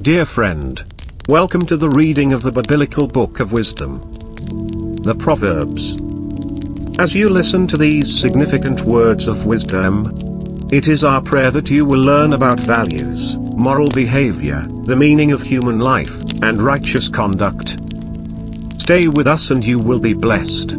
Dear friend, welcome to the reading of the biblical book of wisdom, the Proverbs. As you listen to these significant words of wisdom, it is our prayer that you will learn about values, moral behavior, the meaning of human life, and righteous conduct. Stay with us and you will be blessed.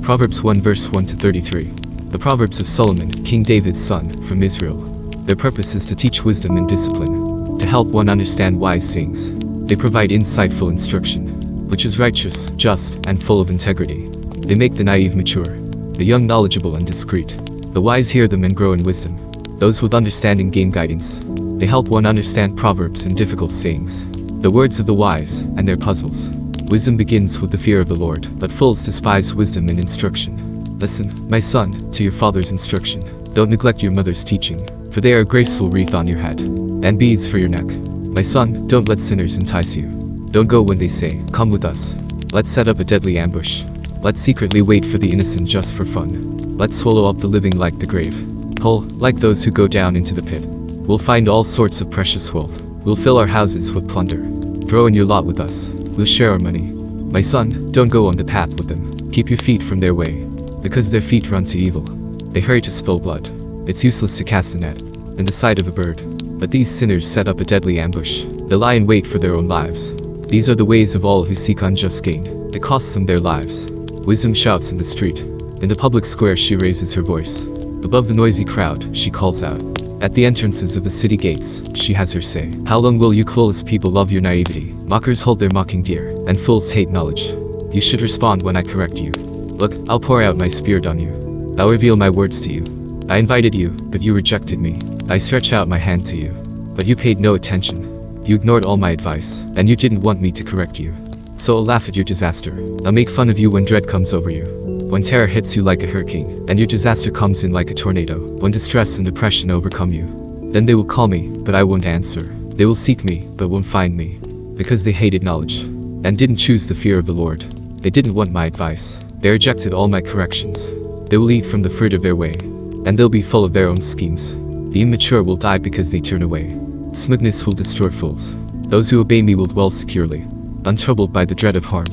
Proverbs 1 verse 1 to 33. The Proverbs of Solomon, King David's son, from Israel. Their purpose is to teach wisdom and discipline, to help one understand wise sayings. They provide insightful instruction, which is righteous, just, and full of integrity. They make the naive mature, the young knowledgeable and discreet. The wise hear them and grow in wisdom. Those with understanding gain guidance. They help one understand proverbs and difficult sayings, the words of the wise, and their puzzles. Wisdom begins with the fear of the Lord, but fools despise wisdom and instruction. Listen, my son, to your father's instruction. Don't neglect your mother's teaching, for they are a graceful wreath on your head, and beads for your neck. My son, don't let sinners entice you. Don't go when they say, "Come with us." Let's set up a deadly ambush. Let's secretly wait for the innocent just for fun. Let's swallow up the living like the grave. Whole, like those who go down into the pit. We'll find all sorts of precious wealth. We'll fill our houses with plunder. Throw in your lot with us. We'll share our money. My son, don't go on the path with them. Keep your feet from their way, because their feet run to evil. They hurry to spill blood. It's useless to cast a net in the sight of a bird. But these sinners set up a deadly ambush. They lie in wait for their own lives. These are the ways of all who seek unjust gain. It costs them their lives. Wisdom shouts in the street. In the public square she raises her voice. Above the noisy crowd, she calls out. At the entrances of the city gates, she has her say. How long will you clueless people love your naivety? Mockers hold their mocking dear, and fools hate knowledge. You should respond when I correct you. Look, I'll pour out my spirit on you. I'll reveal my words to you. I invited you, but you rejected me. I stretched out my hand to you, but you paid no attention. You ignored all my advice, and you didn't want me to correct you. So I'll laugh at your disaster. I'll make fun of you when dread comes over you. When terror hits you like a hurricane, and your disaster comes in like a tornado. When distress and depression overcome you, then they will call me, but I won't answer. They will seek me, but won't find me. Because they hated knowledge, and didn't choose the fear of the Lord. They didn't want my advice. They rejected all my corrections. They will eat from the fruit of their way, and they'll be full of their own schemes. The immature will die because they turn away. Smugness will destroy fools. Those who obey me will dwell securely, untroubled by the dread of harm.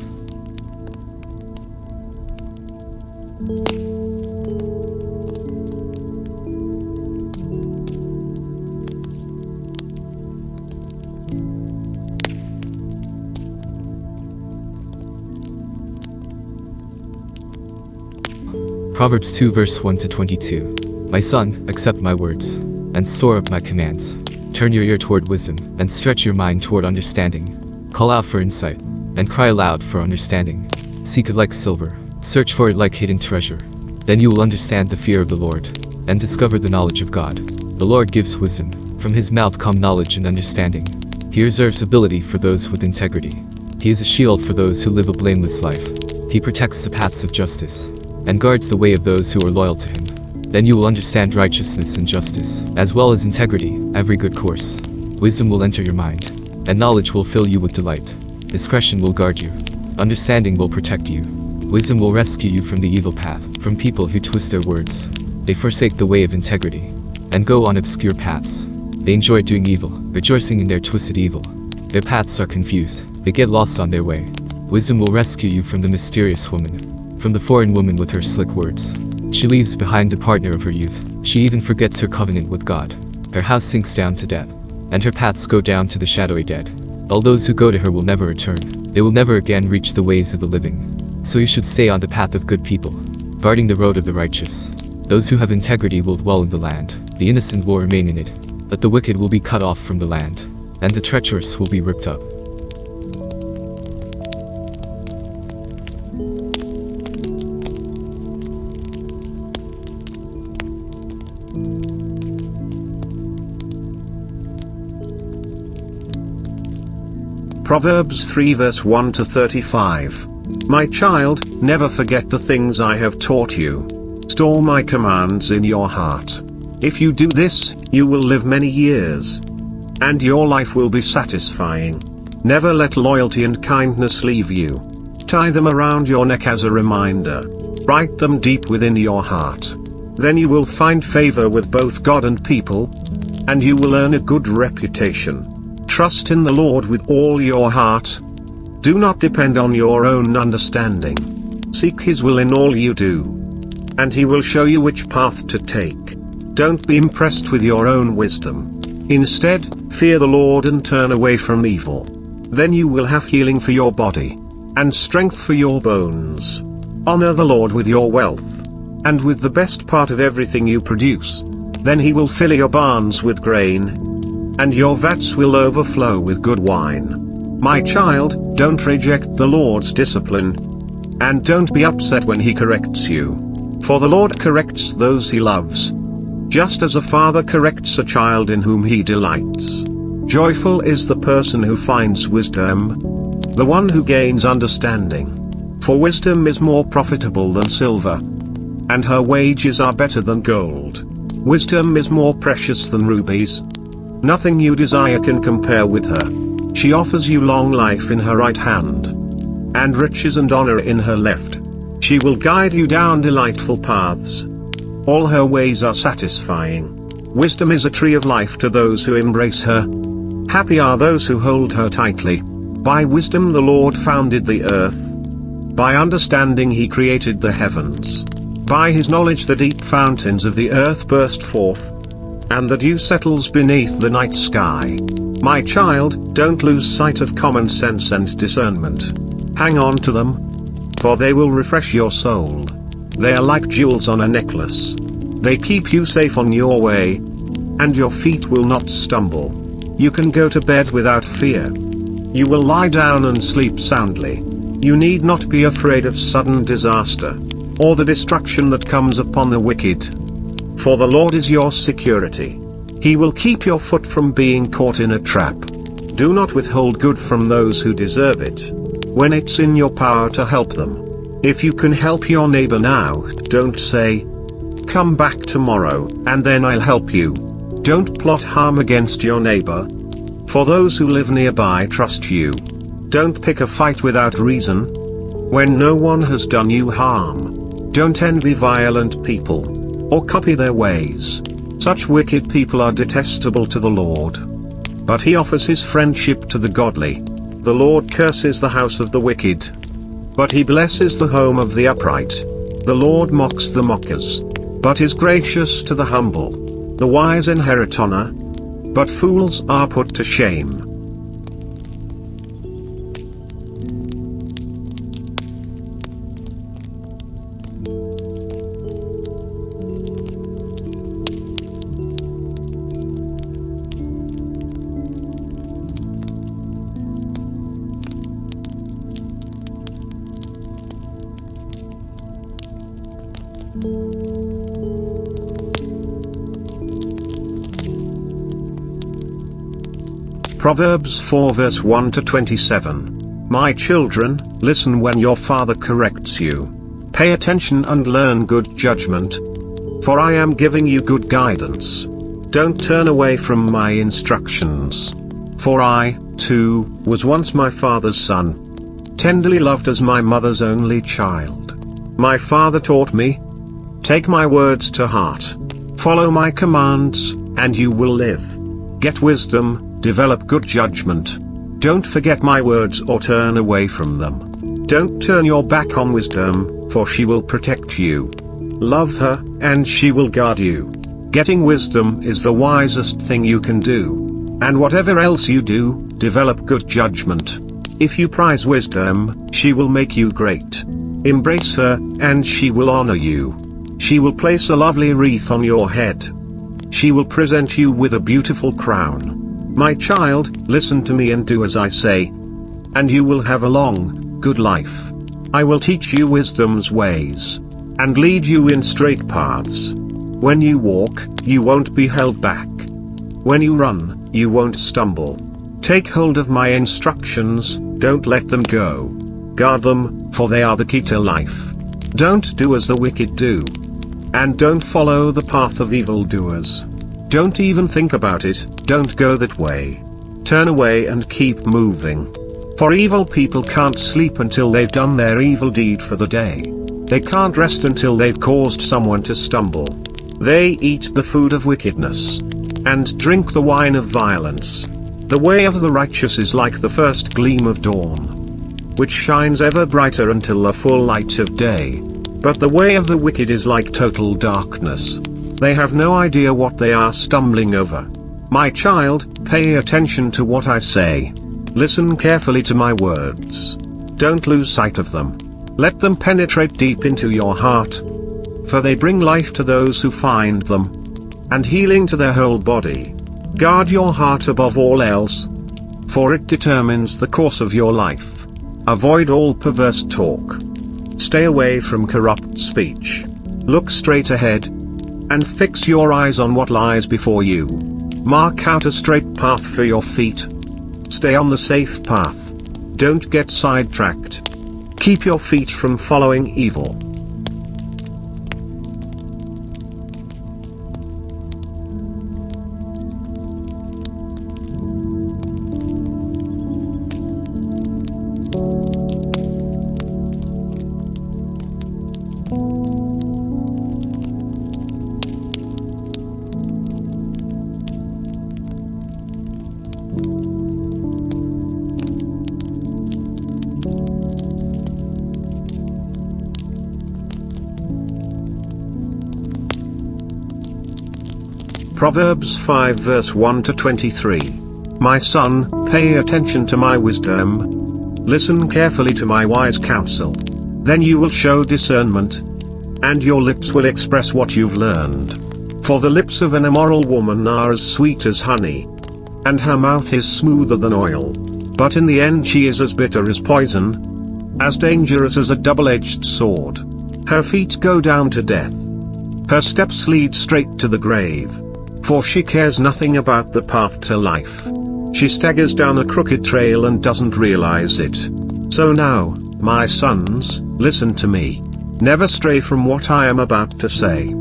Proverbs 2 verse 1 to 22. My son, accept my words, and store up my commands. Turn your ear toward wisdom, and stretch your mind toward understanding. Call out for insight, and cry aloud for understanding. Seek it like silver, search for it like hidden treasure. Then you will understand the fear of the Lord, and discover the knowledge of God. The Lord gives wisdom, from his mouth come knowledge and understanding. He reserves ability for those with integrity. He is a shield for those who live a blameless life. He protects the paths of justice, and guards the way of those who are loyal to him. Then you will understand righteousness and justice, as well as integrity, every good course. Wisdom will enter your mind, and knowledge will fill you with delight. Discretion will guard you. Understanding will protect you. Wisdom will rescue you from the evil path, from people who twist their words. They forsake the way of integrity, and go on obscure paths. They enjoy doing evil, rejoicing in their twisted evil. Their paths are confused. They get lost on their way. Wisdom will rescue you from the mysterious woman, from the foreign woman with her slick words. She leaves behind the partner of her youth. She even forgets her covenant with God. Her house sinks down to death, and her paths go down to the shadowy dead. All those who go to her will never return. They will never again reach the ways of the living. So you should stay on the path of good people, guarding the road of the righteous. Those who have integrity will dwell in the land. The innocent will remain in it, but the wicked will be cut off from the land, and the treacherous will be ripped up. Proverbs 3 verse 1 to 35. My child, never forget the things I have taught you. Store my commands in your heart. If you do this, you will live many years, and your life will be satisfying. Never let loyalty and kindness leave you. Tie them around your neck as a reminder. Write them deep within your heart. Then you will find favor with both God and people, and you will earn a good reputation. Trust in the Lord with all your heart. Do not depend on your own understanding. Seek His will in all you do, and He will show you which path to take. Don't be impressed with your own wisdom. Instead, fear the Lord and turn away from evil. Then you will have healing for your body, and strength for your bones. Honor the Lord with your wealth, and with the best part of everything you produce. Then He will fill your barns with grain, and your vats will overflow with good wine. My child, don't reject the Lord's discipline, and don't be upset when He corrects you. For the Lord corrects those He loves, just as a father corrects a child in whom he delights. Joyful is the person who finds wisdom, the one who gains understanding. For wisdom is more profitable than silver, and her wages are better than gold. Wisdom is more precious than rubies. Nothing you desire can compare with her. She offers you long life in her right hand, and riches and honor in her left. She will guide you down delightful paths. All her ways are satisfying. Wisdom is a tree of life to those who embrace her. Happy are those who hold her tightly. By wisdom the Lord founded the earth. By understanding He created the heavens. By His knowledge the deep fountains of the earth burst forth, and the dew settles beneath the night sky. My child, don't lose sight of common sense and discernment. Hang on to them, for they will refresh your soul. They are like jewels on a necklace. They keep you safe on your way, and your feet will not stumble. You can go to bed without fear. You will lie down and sleep soundly. You need not be afraid of sudden disaster, or the destruction that comes upon the wicked. For the Lord is your security. He will keep your foot from being caught in a trap. Do not withhold good from those who deserve it, when it's in your power to help them. If you can help your neighbor now, don't say, "Come back tomorrow, and then I'll help you." Don't plot harm against your neighbor, for those who live nearby trust you. Don't pick a fight without reason, when no one has done you harm. Don't envy violent people, or copy their ways. Such wicked people are detestable to the Lord, but He offers His friendship to the godly. The Lord curses the house of the wicked, but He blesses the home of the upright. The Lord mocks the mockers, but is gracious to the humble. The wise inherit honor, but fools are put to shame. Proverbs 4 verse 1 to 27. My children, listen when your father corrects you. Pay attention and learn good judgment, for I am giving you good guidance. Don't turn away from my instructions. For I, too, was once my father's son, tenderly loved as my mother's only child. My father taught me, take my words to heart. Follow my commands, and you will live. Get wisdom, develop good judgment. Don't forget my words or turn away from them. Don't turn your back on wisdom, for she will protect you. Love her, and she will guard you. Getting wisdom is the wisest thing you can do. And whatever else you do, develop good judgment. If you prize wisdom, she will make you great. Embrace her, and she will honor you. She will place a lovely wreath on your head. She will present you with a beautiful crown. My child, listen to me and do as I say, and you will have a long, good life. I will teach you wisdom's ways, and lead you in straight paths. When you walk, you won't be held back. When you run, you won't stumble. Take hold of my instructions, don't let them go. Guard them, for they are the key to life. Don't do as the wicked do, and don't follow the path of evildoers. Don't even think about it, don't go that way. Turn away and keep moving. For evil people can't sleep until they've done their evil deed for the day. They can't rest until they've caused someone to stumble. They eat the food of wickedness, and drink the wine of violence. The way of the righteous is like the first gleam of dawn, which shines ever brighter until the full light of day. But the way of the wicked is like total darkness. They have no idea what they are stumbling over. My child, pay attention to what I say. Listen carefully to my words. Don't lose sight of them. Let them penetrate deep into your heart, for they bring life to those who find them, and healing to their whole body. Guard your heart above all else, for it determines the course of your life. Avoid all perverse talk. Stay away from corrupt speech. Look straight ahead, and fix your eyes on what lies before you. Mark out a straight path for your feet. Stay on the safe path. Don't get sidetracked. Keep your feet from following evil. Proverbs 5 verse 1 to 23. My son, pay attention to my wisdom. Listen carefully to my wise counsel. Then you will show discernment, and your lips will express what you've learned. For the lips of an immoral woman are as sweet as honey, and her mouth is smoother than oil. But in the end she is as bitter as poison, as dangerous as a double-edged sword. Her feet go down to death. Her steps lead straight to the grave. For she cares nothing about the path to life. She staggers down a crooked trail and doesn't realize it. So now, my sons, listen to me. Never stray from what I am about to say.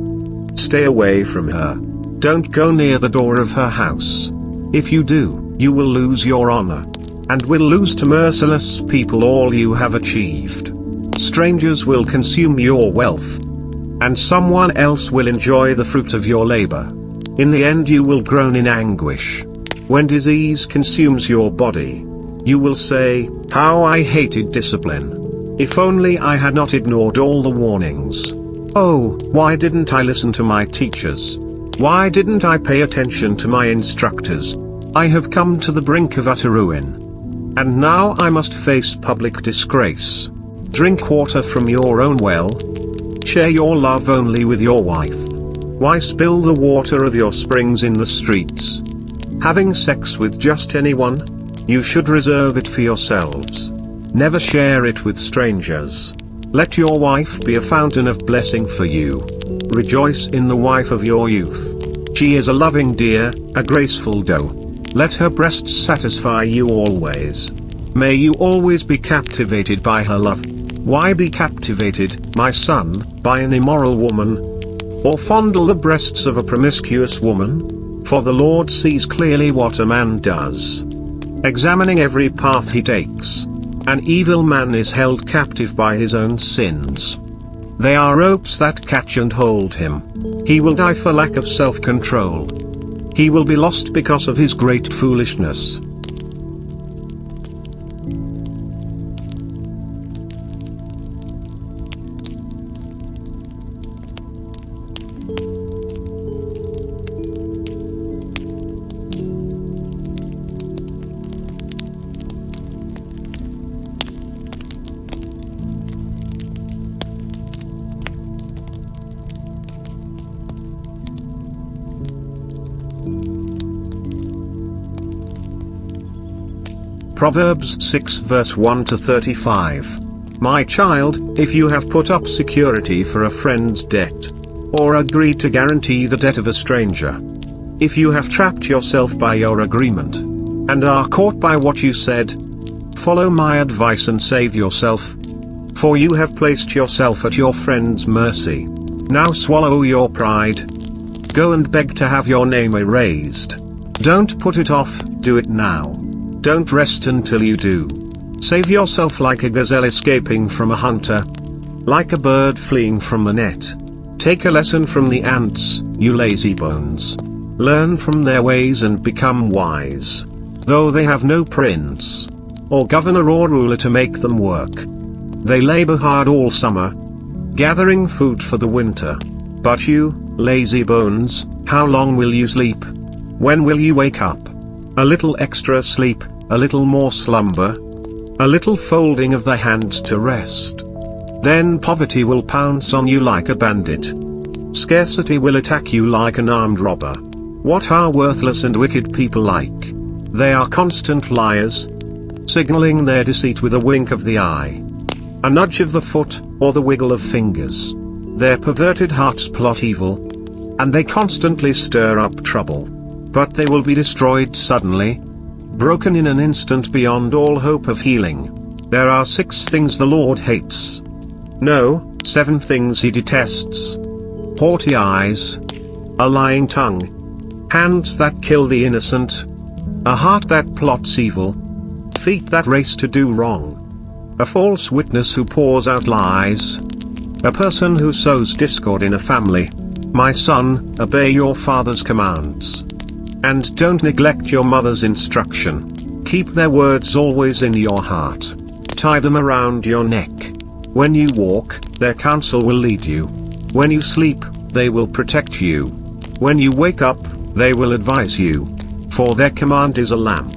Stay away from her. Don't go near the door of her house. If you do, you will lose your honor, and will lose to merciless people all you have achieved. Strangers will consume your wealth, and someone else will enjoy the fruit of your labor. In the end you will groan in anguish. When disease consumes your body, you will say, "How I hated discipline. If only I had not ignored all the warnings. Oh, why didn't I listen to my teachers? Why didn't I pay attention to my instructors? I have come to the brink of utter ruin. And now I must face public disgrace. Drink water from your own well. Share your love only with your wife. Why spill the water of your springs in the streets? Having sex with just anyone? You should reserve it for yourselves. Never share it with strangers. Let your wife be a fountain of blessing for you. Rejoice in the wife of your youth. She is a loving deer, a graceful doe. Let her breasts satisfy you always. May you always be captivated by her love. Why be captivated, my son, by an immoral woman? Or fondle the breasts of a promiscuous woman? For the Lord sees clearly what a man does, examining every path he takes. An evil man is held captive by his own sins. They are ropes that catch and hold him. He will die for lack of self-control. He will be lost because of his great foolishness. Proverbs 6 verse 1 to 35. My child, if you have put up security for a friend's debt, or agreed to guarantee the debt of a stranger, if you have trapped yourself by your agreement, and are caught by what you said, follow my advice and save yourself. For you have placed yourself at your friend's mercy. Now swallow your pride. Go and beg to have your name erased. Don't put it off, do it now. Don't rest until you do. Save yourself like a gazelle escaping from a hunter, like a bird fleeing from a net. Take a lesson from the ants, you lazy bones. Learn from their ways and become wise. Though they have no prince, or governor or ruler to make them work, they labor hard all summer, gathering food for the winter. But you, lazy bones, how long will you sleep? When will you wake up? A little extra sleep, a little more slumber, a little folding of the hands to rest. Then poverty will pounce on you like a bandit. Scarcity will attack you like an armed robber. What are worthless and wicked people like? They are constant liars, signaling their deceit with a wink of the eye, a nudge of the foot, or the wiggle of fingers. Their perverted hearts plot evil, and they constantly stir up trouble. But they will be destroyed suddenly, broken in an instant beyond all hope of healing. There are 6 things the Lord hates. No, 7 things he detests. Haughty eyes, a lying tongue, hands that kill the innocent, a heart that plots evil, feet that race to do wrong, a false witness who pours out lies, a person who sows discord in a family. My son, obey your father's commands, and don't neglect your mother's instruction. Keep their words always in your heart. Tie them around your neck. When you walk, their counsel will lead you. When you sleep, they will protect you. When you wake up, they will advise you. For their command is a lamp,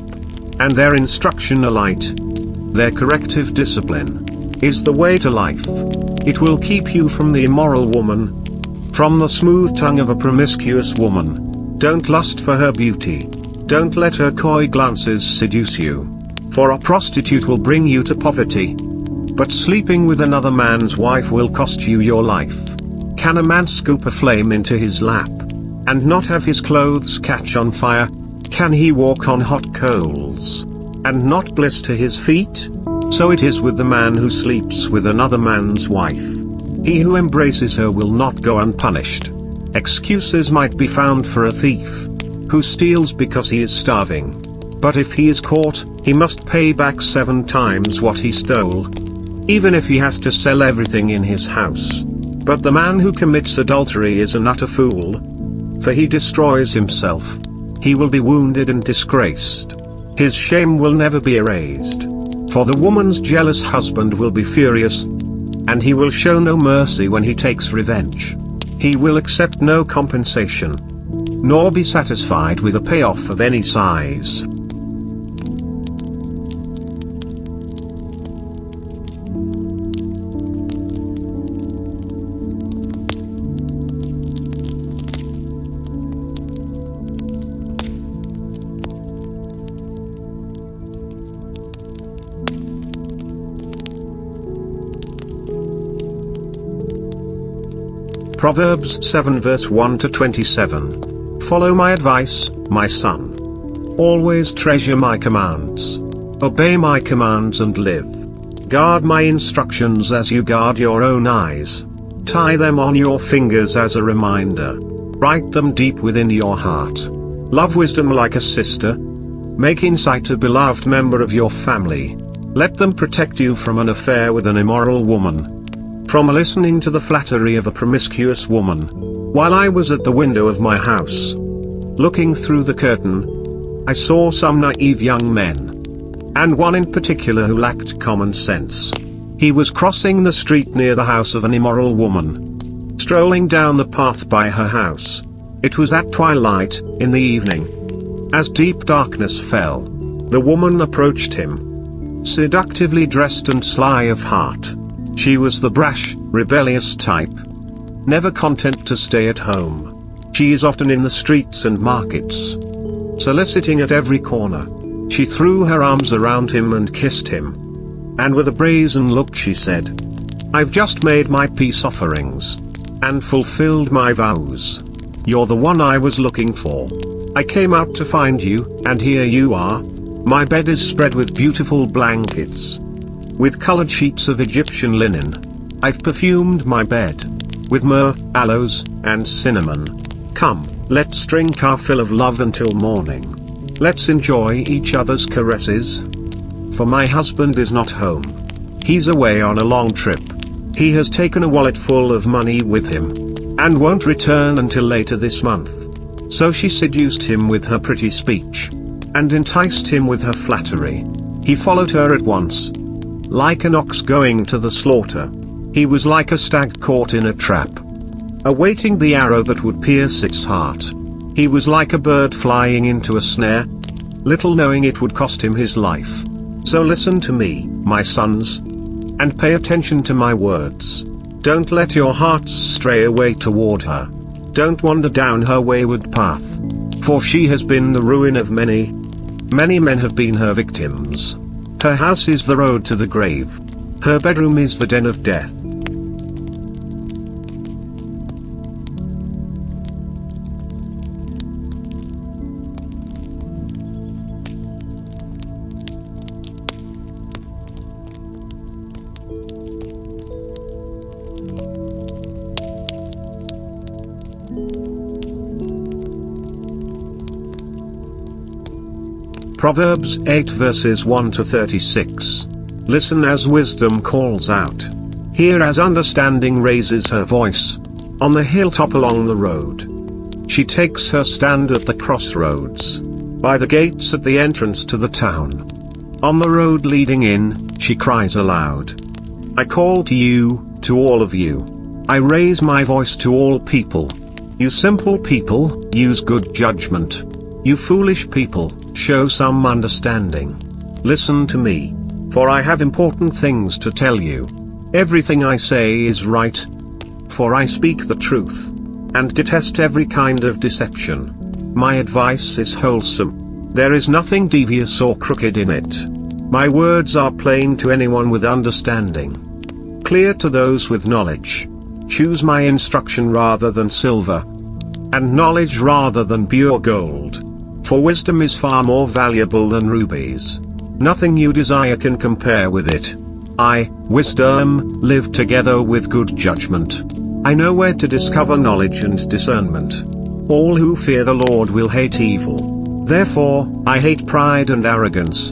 and their instruction a light. Their corrective discipline is the way to life. It will keep you from the immoral woman, from the smooth tongue of a promiscuous woman. Don't lust for her beauty. Don't let her coy glances seduce you. For a prostitute will bring you to poverty, but sleeping with another man's wife will cost you your life. Can a man scoop a flame into his lap, and not have his clothes catch on fire? Can he walk on hot coals, and not blister his feet? So it is with the man who sleeps with another man's wife. He who embraces her will not go unpunished. Excuses might be found for a thief, who steals because he is starving. But if he is caught, he must pay back 7 times what he stole, even if he has to sell everything in his house. But the man who commits adultery is an utter fool, for he destroys himself. He will be wounded and disgraced. His shame will never be erased. For the woman's jealous husband will be furious, and he will show no mercy when he takes revenge. He will accept no compensation, nor be satisfied with a payoff of any size. Proverbs 7 verse 1 to 27. Follow my advice, my son. Always treasure my commands. Obey my commands and live. Guard my instructions as you guard your own eyes. Tie them on your fingers as a reminder. Write them deep within your heart. Love wisdom like a sister. Make insight a beloved member of your family. Let them protect you from an affair with an immoral woman, from listening to the flattery of a promiscuous woman. While I was at the window of my house, looking through the curtain, I saw some naive young men, and one in particular who lacked common sense. He was crossing the street near the house of an immoral woman, strolling down the path by her house. It was at twilight, in the evening. As deep darkness fell, the woman approached him, seductively dressed and sly of heart. She was the brash, rebellious type, never content to stay at home. She is often in the streets and markets, soliciting at every corner. She threw her arms around him and kissed him, and with a brazen look she said, "I've just made my peace offerings, and fulfilled my vows. You're the one I was looking for. I came out to find you, and here you are. My bed is spread with beautiful blankets, with colored sheets of Egyptian linen. I've perfumed my bed with myrrh, aloes, and cinnamon. Come, let's drink our fill of love until morning. Let's enjoy each other's caresses. For my husband is not home. He's away on a long trip. He has taken a wallet full of money with him, and won't return until later this month. So she seduced him with her pretty speech, and enticed him with her flattery. He followed her at once, like an ox going to the slaughter. He was like a stag caught in a trap, awaiting the arrow that would pierce its heart. He was like a bird flying into a snare, little knowing it would cost him his life. So listen to me, my sons, and pay attention to my words. Don't let your hearts stray away toward her. Don't wander down her wayward path. For she has been the ruin of many. Many men have been her victims. Her house is the road to the grave. Her bedroom is the den of death. Proverbs 8 verses 1 to 36. Listen as wisdom calls out. Hear as understanding raises her voice. On the hilltop along the road. She takes her stand at the crossroads. By the gates at the entrance to the town. On the road leading in, she cries aloud. I call to you, to all of you. I raise my voice to all people. You simple people, use good judgment. You foolish people, show some understanding. Listen to me, for I have important things to tell you. Everything I say is right, for I speak the truth, and detest every kind of deception. My advice is wholesome. There is nothing devious or crooked in it. My words are plain to anyone with understanding, clear to those with knowledge. Choose my instruction rather than silver, and knowledge rather than pure gold. For wisdom is far more valuable than rubies. Nothing you desire can compare with it. I, wisdom, live together with good judgment. I know where to discover knowledge and discernment. All who fear the Lord will hate evil. Therefore, I hate pride and arrogance,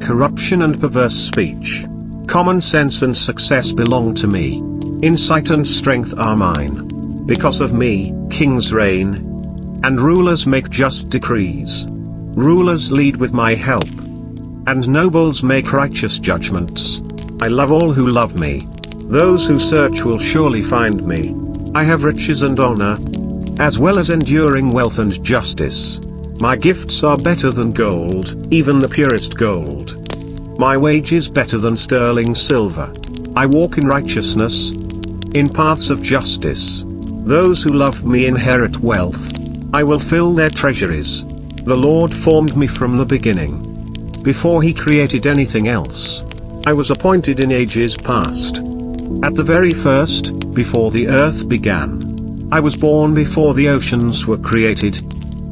corruption and perverse speech. Common sense and success belong to me. Insight and strength are mine. Because of me, kings reign, and rulers make just decrees. Rulers lead with my help, and nobles make righteous judgments. I love all who love me. Those who search will surely find me. I have riches and honor, as well as enduring wealth and justice. My gifts are better than gold, even the purest gold. My wage is better than sterling silver. I walk in righteousness, in paths of justice. Those who love me inherit wealth. I will fill their treasuries. The Lord formed me from the beginning, before he created anything else. I was appointed in ages past. At the very first, before the earth began. I was born before the oceans were created,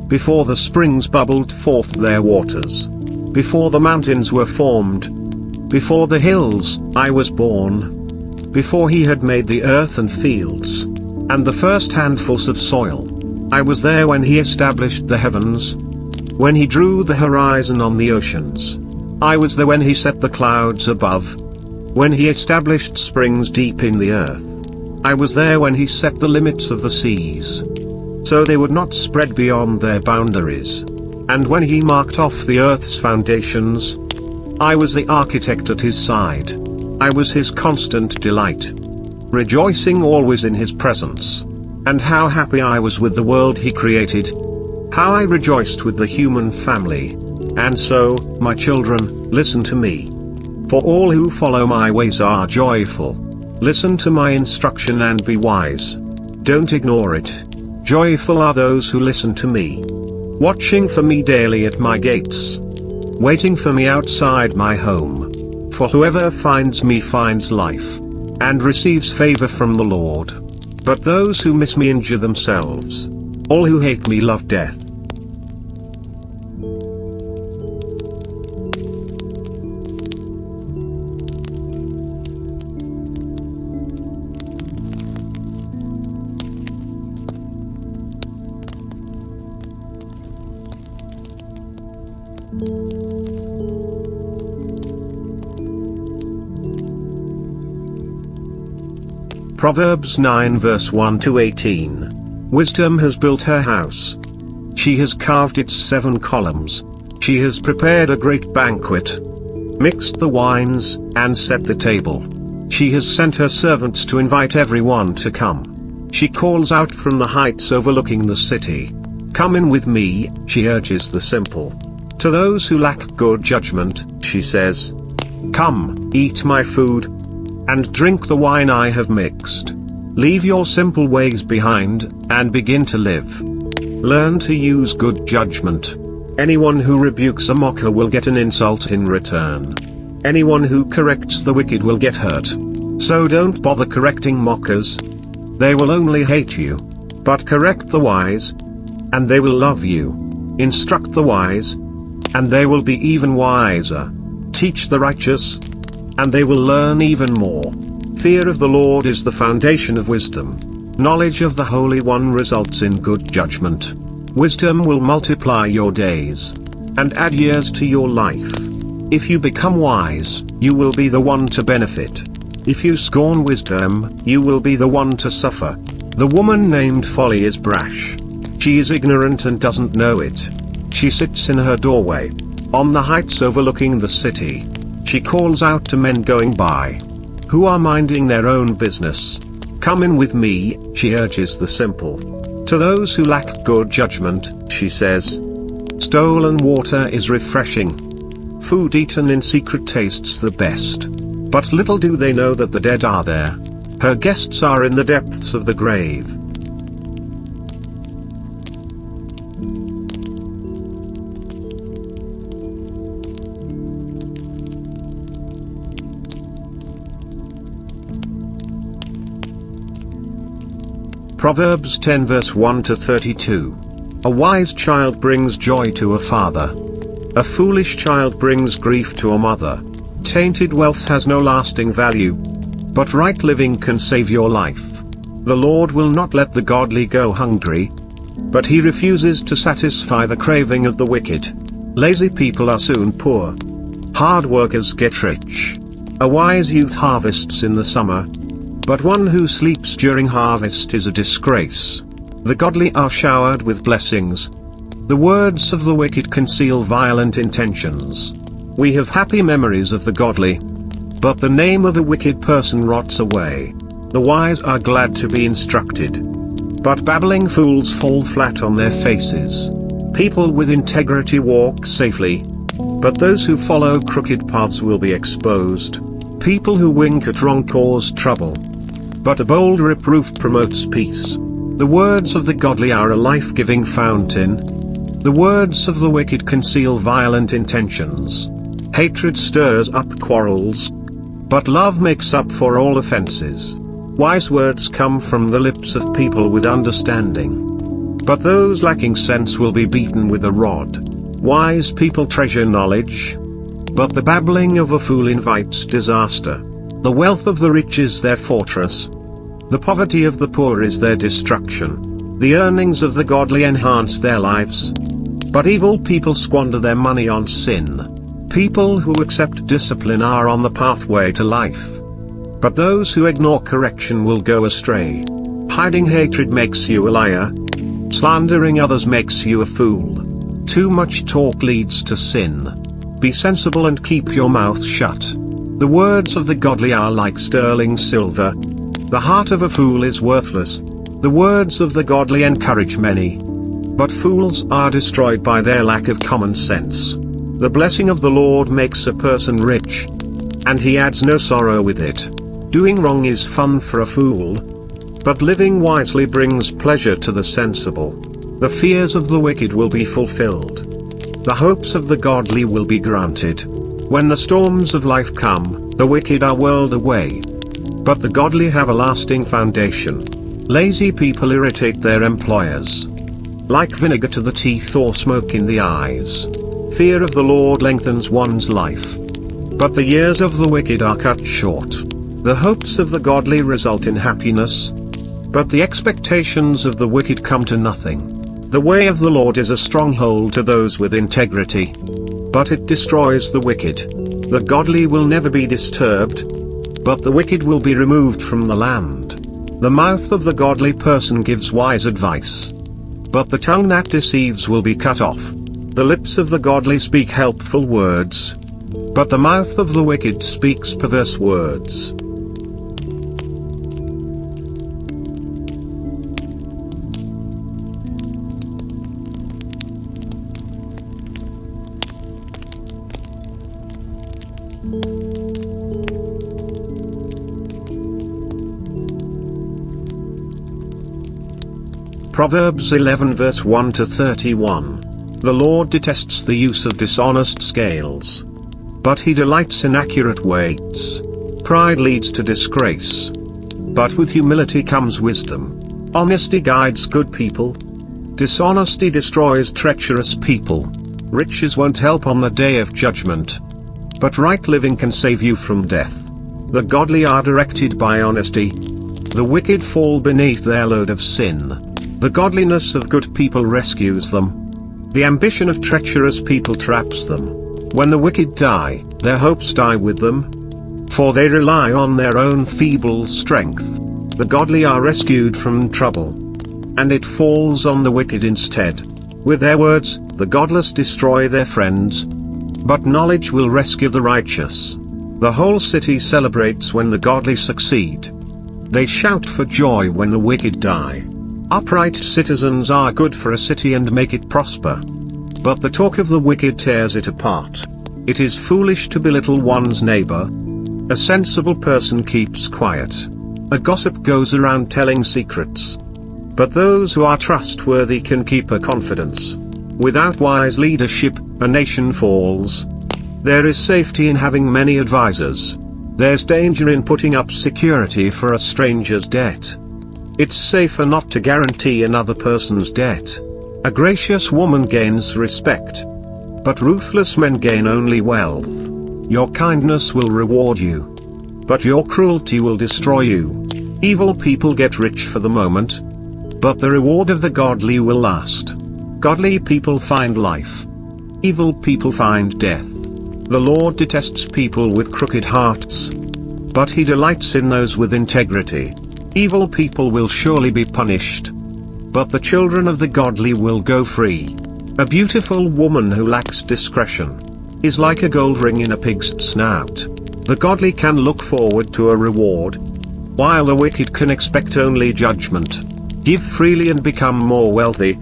before the springs bubbled forth their waters, before the mountains were formed, before the hills, I was born, before he had made the earth and fields, and the first handfuls of soil. I was there when he established the heavens, when he drew the horizon on the oceans. I was there when he set the clouds above, when he established springs deep in the earth. I was there when he set the limits of the seas, so they would not spread beyond their boundaries. And when he marked off the earth's foundations, I was the architect at his side. I was his constant delight, rejoicing always in his presence. And how happy I was with the world he created. How I rejoiced with the human family. And so, my children, listen to me. For all who follow my ways are joyful. Listen to my instruction and be wise. Don't ignore it. Joyful are those who listen to me, watching for me daily at my gates, waiting for me outside my home. For whoever finds me finds life, and receives favor from the Lord. But those who miss me injure themselves. All who hate me love death. Proverbs 9 verse 1 to 18. Wisdom has built her house. She has carved its 7 columns. She has prepared a great banquet, mixed the wines, and set the table. She has sent her servants to invite everyone to come. She calls out from the heights overlooking the city. Come in with me, she urges the simple. To those who lack good judgment, she says, come, eat my food, and drink the wine I have mixed. Leave your simple ways behind, and begin to live. Learn to use good judgment. Anyone who rebukes a mocker will get an insult in return. Anyone who corrects the wicked will get hurt. So don't bother correcting mockers. They will only hate you. But correct the wise, and they will love you. Instruct the wise, and they will be even wiser. Teach the righteous, and they will learn even more. Fear of the Lord is the foundation of wisdom. Knowledge of the Holy One results in good judgment. Wisdom will multiply your days, and add years to your life. If you become wise, you will be the one to benefit. If you scorn wisdom, you will be the one to suffer. The woman named Folly is brash. She is ignorant and doesn't know it. She sits in her doorway, on the heights overlooking the city. She calls out to men going by, who are minding their own business. Come in with me, she urges the simple. To those who lack good judgment, she says, stolen water is refreshing. Food eaten in secret tastes the best. But little do they know that the dead are there. Her guests are in the depths of the grave. Proverbs 10 verse 1 to 32. A wise child brings joy to a father. A foolish child brings grief to a mother. Tainted wealth has no lasting value, but right living can save your life. The Lord will not let the godly go hungry, but he refuses to satisfy the craving of the wicked. Lazy people are soon poor. Hard workers get rich. A wise youth harvests in the summer, but one who sleeps during harvest is a disgrace. The godly are showered with blessings. The words of the wicked conceal violent intentions. We have happy memories of the godly, but the name of a wicked person rots away. The wise are glad to be instructed, but babbling fools fall flat on their faces. People with integrity walk safely, but those who follow crooked paths will be exposed. People who wink at wrong cause trouble, but a bold reproof promotes peace. The words of the godly are a life-giving fountain. The words of the wicked conceal violent intentions. Hatred stirs up quarrels, but love makes up for all offenses. Wise words come from the lips of people with understanding, but those lacking sense will be beaten with a rod. Wise people treasure knowledge, but the babbling of a fool invites disaster. The wealth of the rich is their fortress. The poverty of the poor is their destruction. The earnings of the godly enhance their lives, but evil people squander their money on sin. People who accept discipline are on the pathway to life, but those who ignore correction will go astray. Hiding hatred makes you a liar. Slandering others makes you a fool. Too much talk leads to sin. Be sensible and keep your mouth shut. The words of the godly are like sterling silver. The heart of a fool is worthless. The words of the godly encourage many, but fools are destroyed by their lack of common sense. The blessing of the Lord makes a person rich, and he adds no sorrow with it. Doing wrong is fun for a fool, but living wisely brings pleasure to the sensible. The fears of the wicked will be fulfilled. The hopes of the godly will be granted. When the storms of life come, the wicked are whirled away, but the godly have a lasting foundation. Lazy people irritate their employers, like vinegar to the teeth or smoke in the eyes. Fear of the Lord lengthens one's life, but the years of the wicked are cut short. The hopes of the godly result in happiness, but the expectations of the wicked come to nothing. The way of the Lord is a stronghold to those with integrity, but it destroys the wicked. The godly will never be disturbed, but the wicked will be removed from the land. The mouth of the godly person gives wise advice, but the tongue that deceives will be cut off. The lips of the godly speak helpful words, but the mouth of the wicked speaks perverse words. Proverbs 11 verse 1 to 31. The Lord detests the use of dishonest scales, but he delights in accurate weights. Pride leads to disgrace, but with humility comes wisdom. Honesty guides good people. Dishonesty destroys treacherous people. Riches won't help on the day of judgment, but right living can save you from death. The godly are directed by honesty. The wicked fall beneath their load of sin. The godliness of good people rescues them. The ambition of treacherous people traps them. When the wicked die, their hopes die with them, for they rely on their own feeble strength. The godly are rescued from trouble, and it falls on the wicked instead. With their words, the godless destroy their friends, but knowledge will rescue the righteous. The whole city celebrates when the godly succeed. They shout for joy when the wicked die. Upright citizens are good for a city and make it prosper, but the talk of the wicked tears it apart. It is foolish to belittle one's neighbor. A sensible person keeps quiet. A gossip goes around telling secrets, but those who are trustworthy can keep a confidence. Without wise leadership, a nation falls. There is safety in having many advisors. There's danger in putting up security for a stranger's debt. It's safer not to guarantee another person's debt. A gracious woman gains respect, but ruthless men gain only wealth. Your kindness will reward you, but your cruelty will destroy you. Evil people get rich for the moment, but the reward of the godly will last. Godly people find life. Evil people find death. The Lord detests people with crooked hearts, but he delights in those with integrity. Evil people will surely be punished, but the children of the godly will go free. A beautiful woman who lacks discretion is like a gold ring in a pig's snout. The godly can look forward to a reward, while the wicked can expect only judgment. Give freely and become more wealthy.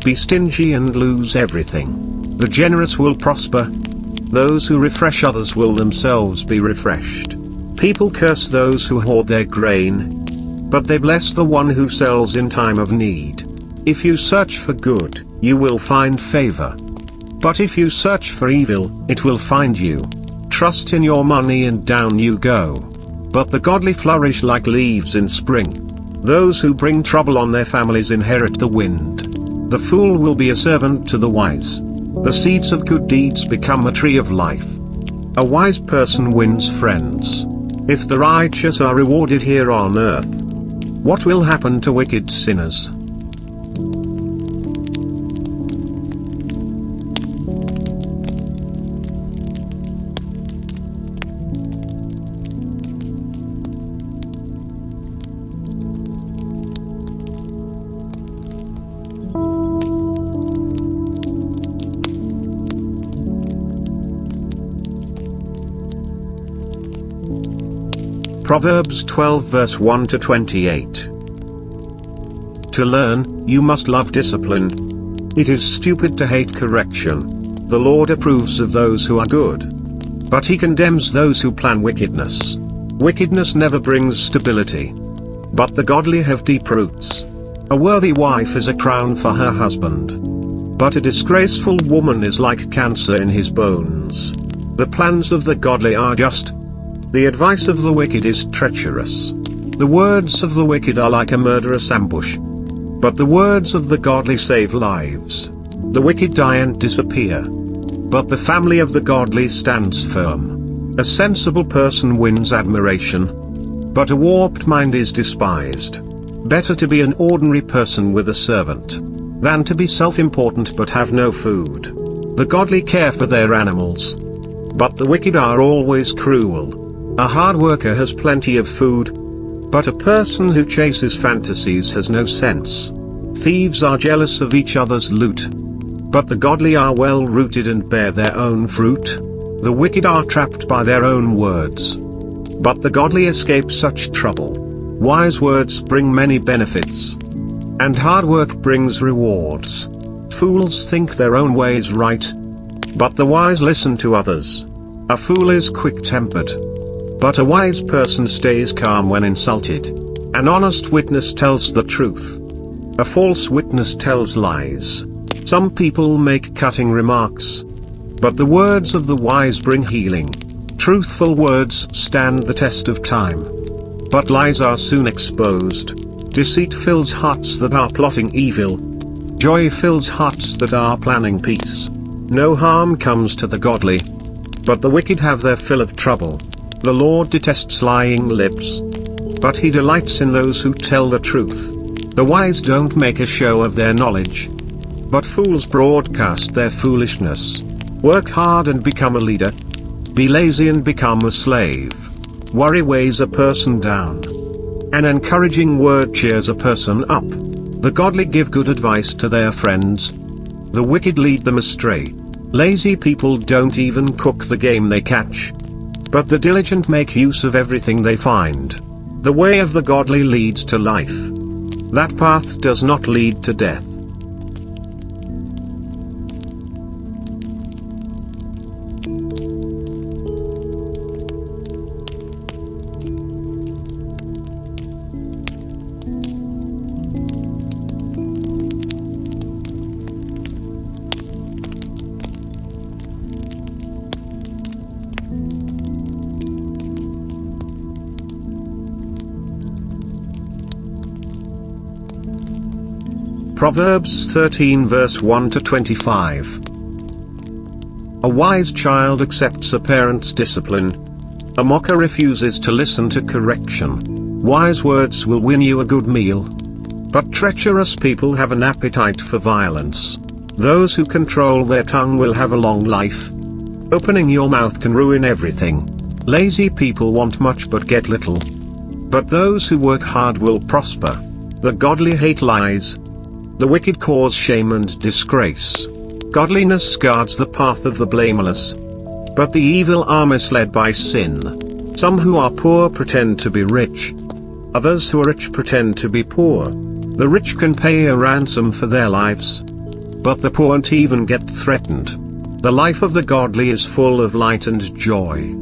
Be stingy and lose everything. The generous will prosper. Those who refresh others will themselves be refreshed. People curse those who hoard their grain, but they bless the one who sells in time of need. If you search for good, you will find favor. But if you search for evil, it will find you. Trust in your money and down you go. But the godly flourish like leaves in spring. Those who bring trouble on their families inherit the wind. The fool will be a servant to the wise. The seeds of good deeds become a tree of life. A wise person wins friends. If the righteous are rewarded here on earth, what will happen to wicked sinners? Proverbs 12 verse 1 to 28. To learn, you must love discipline. It is stupid to hate correction. The Lord approves of those who are good, but he condemns those who plan wickedness. Wickedness never brings stability, but the godly have deep roots. A worthy wife is a crown for her husband, but a disgraceful woman is like cancer in his bones. The plans of the godly are just. The advice of the wicked is treacherous. The words of the wicked are like a murderous ambush, but the words of the godly save lives. The wicked die and disappear, but the family of the godly stands firm. A sensible person wins admiration, but a warped mind is despised. Better to be an ordinary person with a servant, than to be self-important but have no food. The godly care for their animals, but the wicked are always cruel. A hard worker has plenty of food, But a person who chases fantasies has no sense. Thieves are jealous of each other's loot. But the godly are well rooted and bear their own fruit. The wicked are trapped by their own words. But the godly escape such trouble. Wise words bring many benefits. And hard work brings rewards. Fools think their own ways right. But the wise listen to others. A fool is quick-tempered. But a wise person stays calm when insulted. An honest witness tells the truth. A false witness tells lies. Some people make cutting remarks. But the words of the wise bring healing. Truthful words stand the test of time. But lies are soon exposed. Deceit fills hearts that are plotting evil. Joy fills hearts that are planning peace. No harm comes to the godly. But the wicked have their fill of trouble. The Lord detests lying lips. But he delights in those who tell the truth. The wise don't make a show of their knowledge. But fools broadcast their foolishness. Work hard and become a leader. Be lazy and become a slave. Worry weighs a person down. An encouraging word cheers a person up. The godly give good advice to their friends. The wicked lead them astray. Lazy people don't even cook the game they catch. But the diligent make use of everything they find. The way of the godly leads to life. That path does not lead to death. Proverbs 13 verse 1 to 25. A wise child accepts a parent's discipline. A mocker refuses to listen to correction. Wise words will win you a good meal. But treacherous people have an appetite for violence. Those who control their tongue will have a long life. Opening your mouth can ruin everything. Lazy people want much but get little. But those who work hard will prosper. The godly hate lies. The wicked cause shame and disgrace. Godliness guards the path of the blameless. But the evil are misled by sin. Some who are poor pretend to be rich. Others who are rich pretend to be poor. The rich can pay a ransom for their lives. But the poor won't even get threatened. The life of the godly is full of light and joy.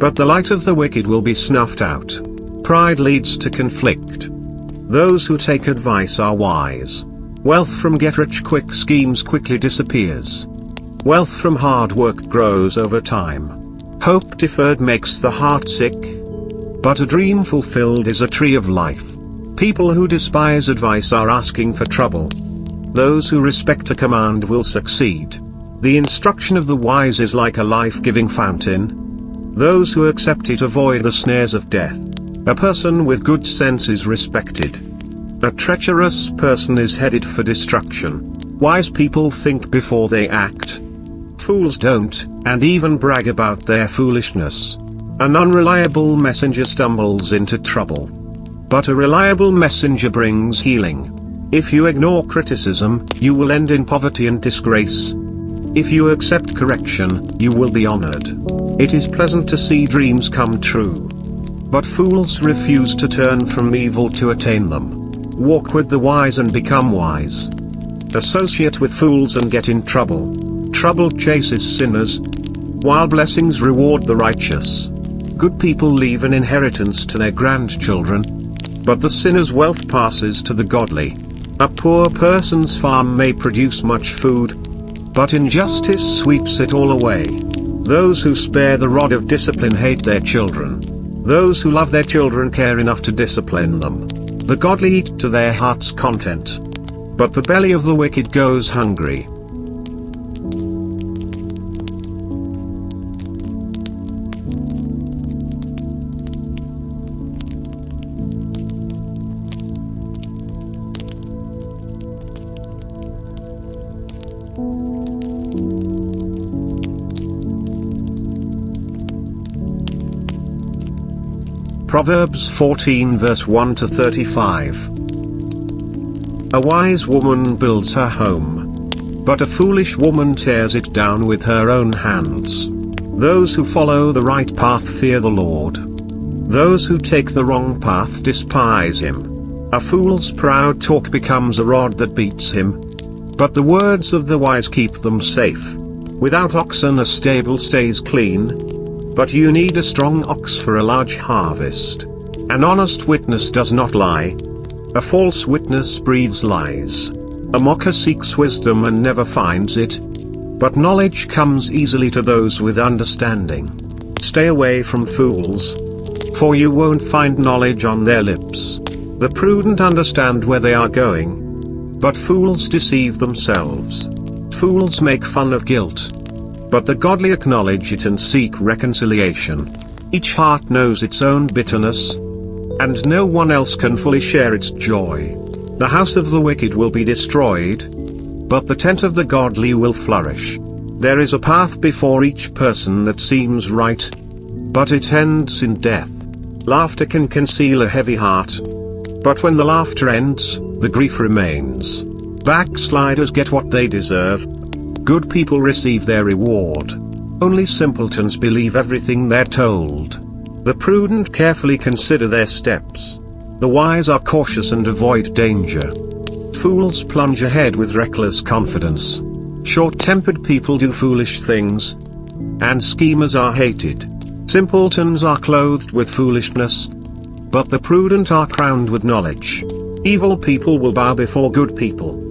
But the light of the wicked will be snuffed out. Pride leads to conflict. Those who take advice are wise. Wealth from get-rich-quick schemes quickly disappears. Wealth from hard work grows over time. Hope deferred makes the heart sick. But a dream fulfilled is a tree of life. People who despise advice are asking for trouble. Those who respect a command will succeed. The instruction of the wise is like a life-giving fountain. Those who accept it avoid the snares of death. A person with good sense is respected. A treacherous person is headed for destruction. Wise people think before they act. Fools don't, and even brag about their foolishness. An unreliable messenger stumbles into trouble. But a reliable messenger brings healing. If you ignore criticism, you will end in poverty and disgrace. If you accept correction, you will be honored. It is pleasant to see dreams come true. But fools refuse to turn from evil to attain them. Walk with the wise and become wise. Associate with fools and get in trouble. Trouble chases sinners, while blessings reward the righteous. Good people leave an inheritance to their grandchildren. But the sinner's wealth passes to the godly. A poor person's farm may produce much food, but injustice sweeps it all away. Those who spare the rod of discipline hate their children. Those who love their children care enough to discipline them. The godly eat to their heart's content. But the belly of the wicked goes hungry. Proverbs 14 verse 1 to 35. A wise woman builds her home, but a foolish woman tears it down with her own hands. Those who follow the right path fear the Lord. Those who take the wrong path despise him. A fool's proud talk becomes a rod that beats him, but the words of the wise keep them safe. Without oxen a stable stays clean, but you need a strong ox for a large harvest. An honest witness does not lie. A false witness breathes lies. A mocker seeks wisdom and never finds it, but knowledge comes easily to those with understanding. Stay away from fools, for you won't find knowledge on their lips. The prudent understand where they are going, but fools deceive themselves. Fools make fun of guilt, but the godly acknowledge it and seek reconciliation. Each heart knows its own bitterness, and no one else can fully share its joy. The house of the wicked will be destroyed, but the tent of the godly will flourish. There is a path before each person that seems right, but it ends in death. Laughter can conceal a heavy heart, but when the laughter ends, the grief remains. Backsliders get what they deserve. Good people receive their reward. Only simpletons believe everything they're told. The prudent carefully consider their steps. The wise are cautious and avoid danger. Fools plunge ahead with reckless confidence. Short-tempered people do foolish things, and schemers are hated. Simpletons are clothed with foolishness, but the prudent are crowned with knowledge. Evil people will bow before good people.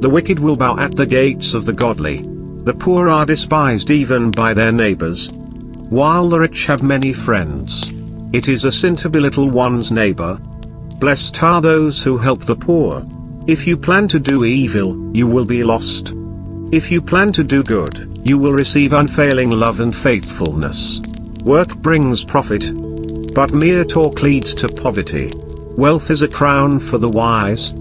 The wicked will bow at the gates of the godly. The poor are despised even by their neighbors, while the rich have many friends. It is a sin to belittle one's neighbor. Blessed are those who help the poor. If you plan to do evil, you will be lost. If you plan to do good, you will receive unfailing love and faithfulness. Work brings profit, but mere talk leads to poverty. Wealth is a crown for the wise.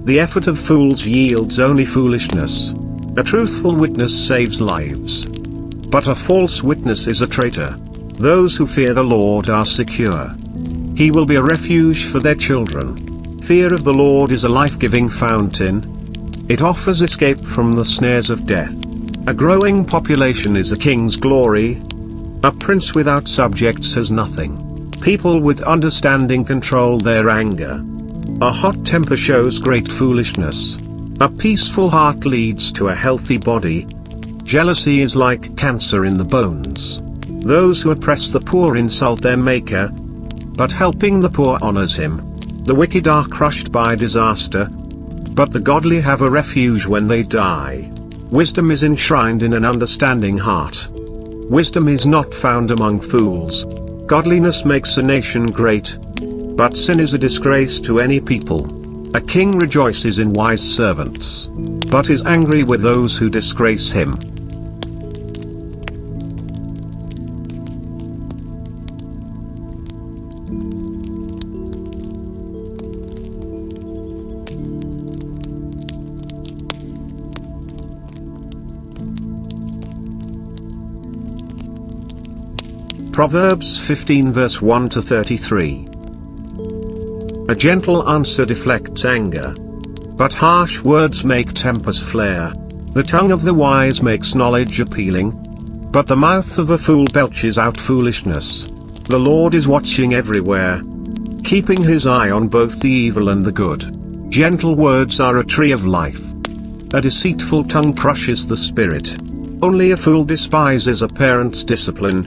The effort of fools yields only foolishness. A truthful witness saves lives, but a false witness is a traitor. Those who fear the Lord are secure. He will be a refuge for their children. Fear of the Lord is a life-giving fountain. It offers escape from the snares of death. A growing population is a king's glory. A prince without subjects has nothing. People with understanding control their anger. A hot temper shows great foolishness. A peaceful heart leads to a healthy body. Jealousy is like cancer in the bones. Those who oppress the poor insult their maker, but helping the poor honors him. The wicked are crushed by disaster, but the godly have a refuge when they die. Wisdom is enshrined in an understanding heart. Wisdom is not found among fools. Godliness makes a nation great, but sin is a disgrace to any people. A king rejoices in wise servants, but is angry with those who disgrace him. Proverbs 15 verse 1 to 33. A gentle answer deflects anger, but harsh words make tempers flare. The tongue of the wise makes knowledge appealing, but the mouth of a fool belches out foolishness. The Lord is watching everywhere, keeping his eye on both the evil and the good. Gentle words are a tree of life. A deceitful tongue crushes the spirit. Only a fool despises a parent's discipline.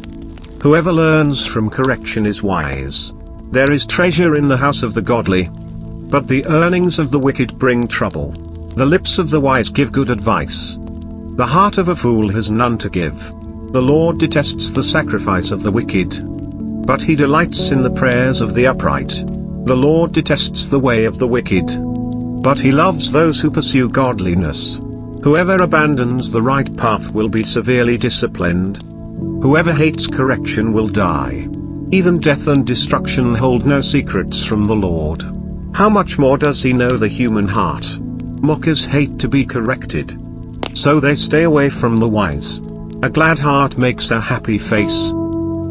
Whoever learns from correction is wise. There is treasure in the house of the godly, but the earnings of the wicked bring trouble. The lips of the wise give good advice. The heart of a fool has none to give. The Lord detests the sacrifice of the wicked, but he delights in the prayers of the upright. The Lord detests the way of the wicked, but he loves those who pursue godliness. Whoever abandons the right path will be severely disciplined. Whoever hates correction will die. Even death and destruction hold no secrets from the Lord. How much more does he know the human heart? Mockers hate to be corrected, so they stay away from the wise. A glad heart makes a happy face.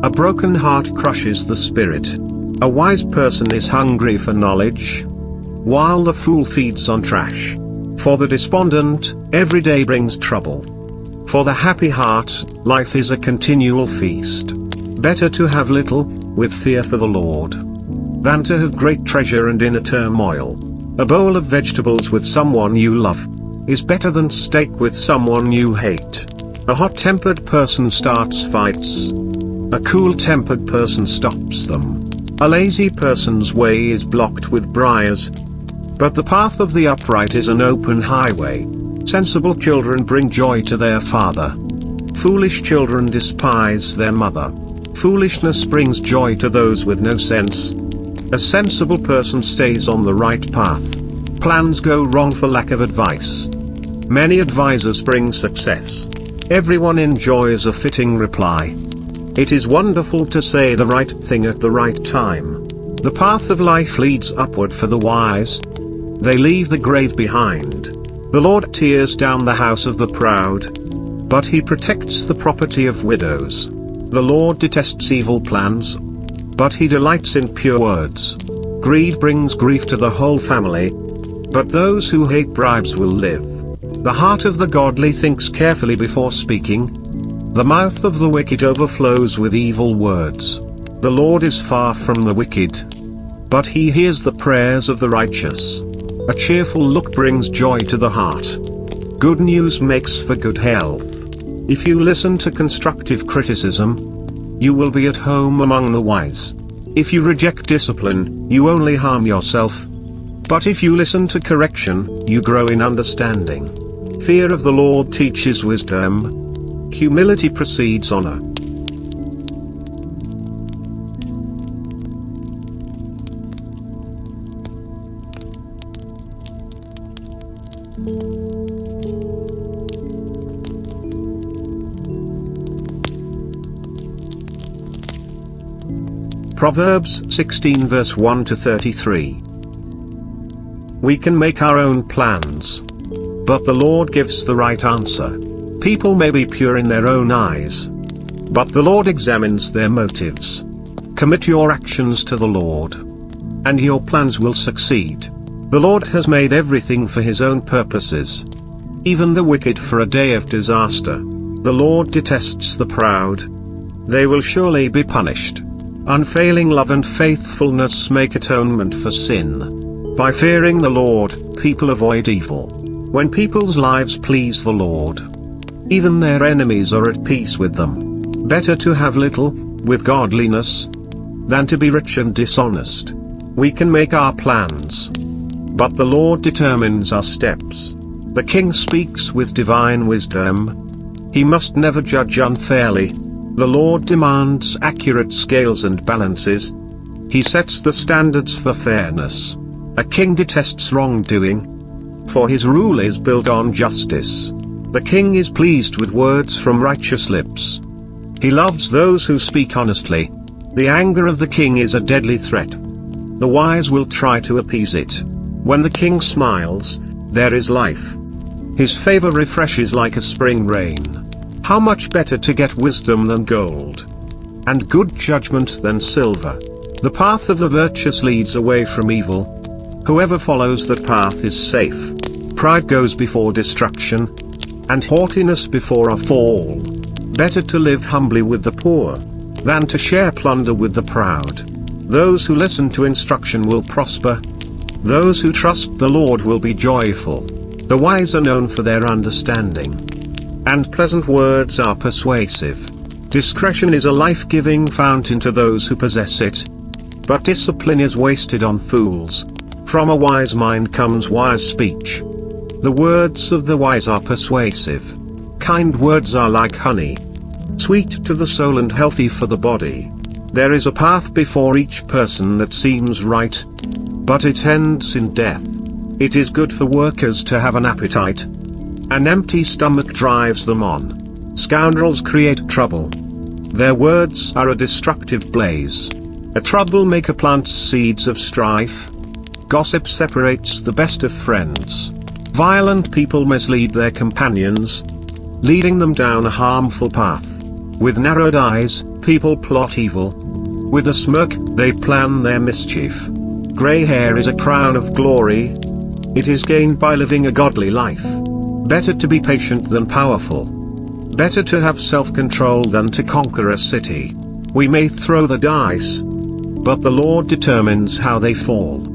A broken heart crushes the spirit. A wise person is hungry for knowledge, while the fool feeds on trash. For the despondent, every day brings trouble. For the happy heart, life is a continual feast. Better to have little, with fear for the Lord, than to have great treasure and inner turmoil. A bowl of vegetables with someone you love is better than steak with someone you hate. A hot-tempered person starts fights. A cool-tempered person stops them. A lazy person's way is blocked with briars, but the path of the upright is an open highway. Sensible children bring joy to their father. Foolish children despise their mother. Foolishness brings joy to those with no sense. A sensible person stays on the right path. Plans go wrong for lack of advice. Many advisers bring success. Everyone enjoys a fitting reply. It is wonderful to say the right thing at the right time. The path of life leads upward for the wise. They leave the grave behind. The Lord tears down the house of the proud, but he protects the property of widows. The Lord detests evil plans, but he delights in pure words. Greed brings grief to the whole family, but those who hate bribes will live. The heart of the godly thinks carefully before speaking. The mouth of the wicked overflows with evil words. The Lord is far from the wicked, but he hears the prayers of the righteous. A cheerful look brings joy to the heart. Good news makes for good health. If you listen to constructive criticism, you will be at home among the wise. If you reject discipline, you only harm yourself. But if you listen to correction, you grow in understanding. Fear of the Lord teaches wisdom. Humility precedes honor. Proverbs 16 verse 1 to 33. We can make our own plans, but the Lord gives the right answer. People may be pure in their own eyes, but the Lord examines their motives. Commit your actions to the Lord, and your plans will succeed. The Lord has made everything for his own purposes, even the wicked for a day of disaster. The Lord detests the proud. They will surely be punished. Unfailing love and faithfulness make atonement for sin. By fearing the Lord, people avoid evil. When people's lives please the Lord, even their enemies are at peace with them. Better to have little, with godliness, than to be rich and dishonest. We can make our plans, but the Lord determines our steps. The king speaks with divine wisdom. He must never judge unfairly. The Lord demands accurate scales and balances. He sets the standards for fairness. A king detests wrongdoing, for his rule is built on justice. The king is pleased with words from righteous lips. He loves those who speak honestly. The anger of the king is a deadly threat. The wise will try to appease it. When the king smiles, there is life. His favor refreshes like a spring rain. How much better to get wisdom than gold, and good judgment than silver. The path of the virtuous leads away from evil. Whoever follows that path is safe. Pride goes before destruction, and haughtiness before a fall. Better to live humbly with the poor, than to share plunder with the proud. Those who listen to instruction will prosper. Those who trust the Lord will be joyful. The wise are known for their understanding, and pleasant words are persuasive. Discretion is a life-giving fountain to those who possess it, but discipline is wasted on fools. From a wise mind comes wise speech. The words of the wise are persuasive. Kind words are like honey, sweet to the soul and healthy for the body. There is a path before each person that seems right, but it ends in death. It is good for workers to have an appetite. An empty stomach drives them on. Scoundrels create trouble. Their words are a destructive blaze. A troublemaker plants seeds of strife. Gossip separates the best of friends. Violent people mislead their companions, leading them down a harmful path. With narrowed eyes, people plot evil. With a smirk, they plan their mischief. Gray hair is a crown of glory. It is gained by living a godly life. Better to be patient than powerful. Better to have self-control than to conquer a city. We may throw the dice, but the Lord determines how they fall.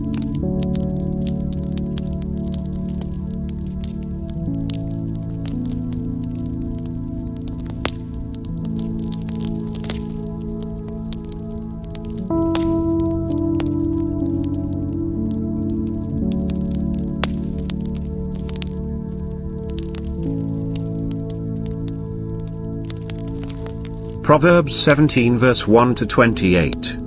Proverbs 17 verse 1 to 28.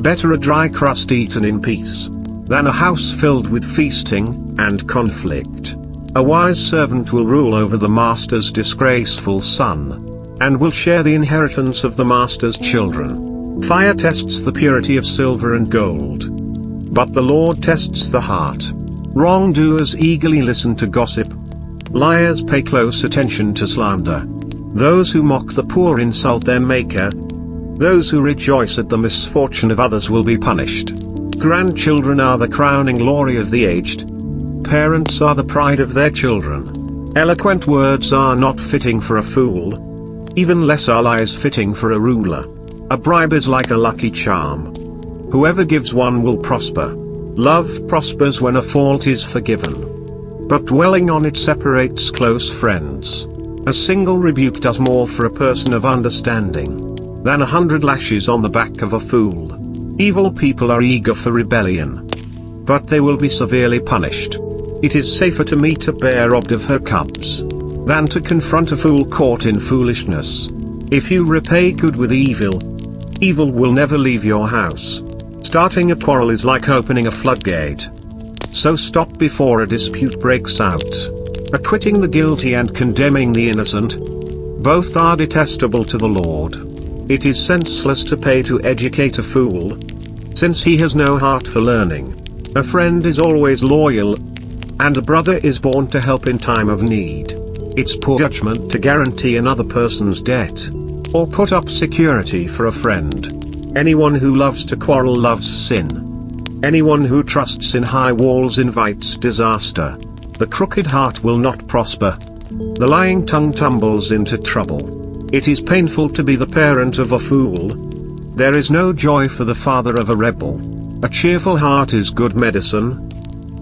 Better a dry crust eaten in peace, than a house filled with feasting and conflict. A wise servant will rule over the master's disgraceful son, and will share the inheritance of the master's children. Fire tests the purity of silver and gold, but the Lord tests the heart. Wrongdoers eagerly listen to gossip. Liars pay close attention to slander. Those who mock the poor insult their Maker. Those who rejoice at the misfortune of others will be punished. Grandchildren are the crowning glory of the aged. Parents are the pride of their children. Eloquent words are not fitting for a fool. Even less are lies fitting for a ruler. A bribe is like a lucky charm. Whoever gives one will prosper. Love prospers when a fault is forgiven, but dwelling on it separates close friends. A single rebuke does more for a person of understanding than 100 lashes on the back of a fool. Evil people are eager for rebellion, but they will be severely punished. It is safer to meet a bear robbed of her cubs than to confront a fool caught in foolishness. If you repay good with evil, evil will never leave your house. Starting a quarrel is like opening a floodgate. So stop before a dispute breaks out. Acquitting the guilty and condemning the innocent, both are detestable to the Lord. It is senseless to pay to educate a fool, since he has no heart for learning. A friend is always loyal, and a brother is born to help in time of need. It's poor judgment to guarantee another person's debt, or put up security for a friend. Anyone who loves to quarrel loves sin. Anyone who trusts in high walls invites disaster. The crooked heart will not prosper. The lying tongue tumbles into trouble. It is painful to be the parent of a fool. There is no joy for the father of a rebel. A cheerful heart is good medicine,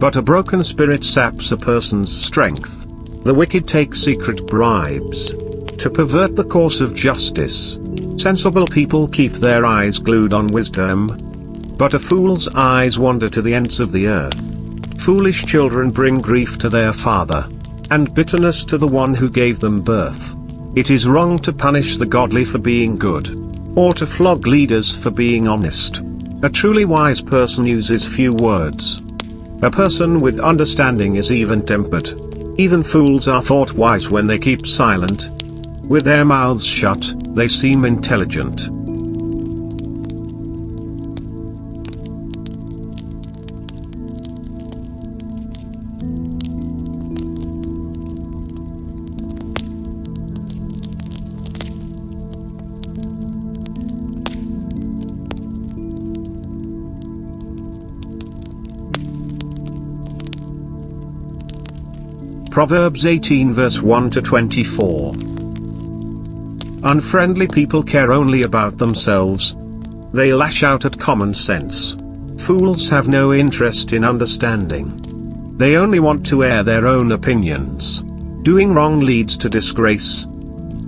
but a broken spirit saps a person's strength. The wicked take secret bribes to pervert the course of justice. Sensible people keep their eyes glued on wisdom, but a fool's eyes wander to the ends of the earth. Foolish children bring grief to their father, and bitterness to the one who gave them birth. It is wrong to punish the godly for being good, or to flog leaders for being honest. A truly wise person uses few words. A person with understanding is even-tempered. Even fools are thought wise when they keep silent. With their mouths shut, they seem intelligent. Proverbs 18 verse 1 to 24. Unfriendly people care only about themselves. They lash out at common sense. Fools have no interest in understanding. They only want to air their own opinions. Doing wrong leads to disgrace,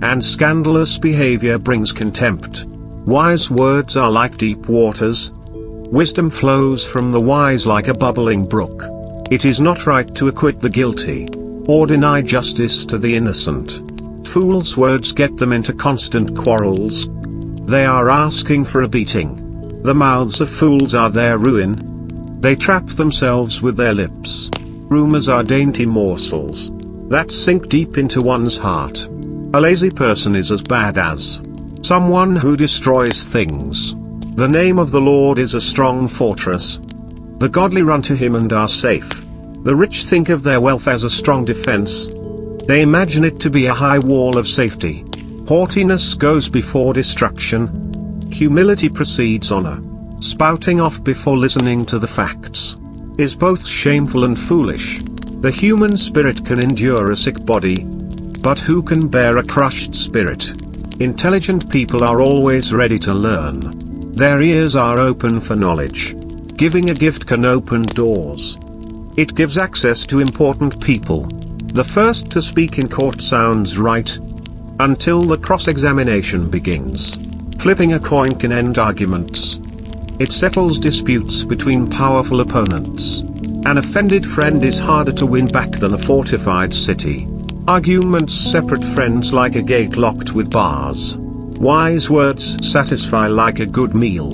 and scandalous behavior brings contempt. Wise words are like deep waters. Wisdom flows from the wise like a bubbling brook. It is not right to acquit the guilty, or deny justice to the innocent. Fools' words get them into constant quarrels. They are asking for a beating. The mouths of fools are their ruin. They trap themselves with their lips. Rumors are dainty morsels that sink deep into one's heart. A lazy person is as bad as someone who destroys things. The name of the Lord is a strong fortress. The godly run to him and are safe. The rich think of their wealth as a strong defense. They imagine it to be a high wall of safety. Haughtiness goes before destruction. humility precedes honor. Spouting off before listening to the facts is both shameful and foolish. The human spirit can endure a sick body, but who can bear a crushed spirit? Intelligent people are always ready to learn. Their ears are open for knowledge. Giving a gift can open doors. It gives access to important people. The first to speak in court sounds right, until the cross-examination begins. Flipping a coin can end arguments. It settles disputes between powerful opponents. An offended friend is harder to win back than a fortified city. Arguments separate friends like a gate locked with bars. Wise words satisfy like a good meal.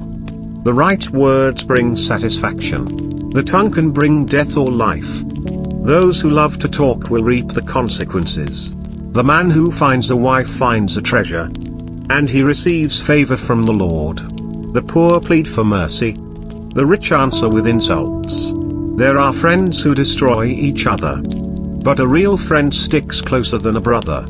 The right words bring satisfaction. The tongue can bring death or life. Those who love to talk will reap the consequences. The man who finds a wife finds a treasure, and he receives favor from the Lord. The poor plead for mercy. The rich answer with insults. There are friends who destroy each other, but a real friend sticks closer than a brother.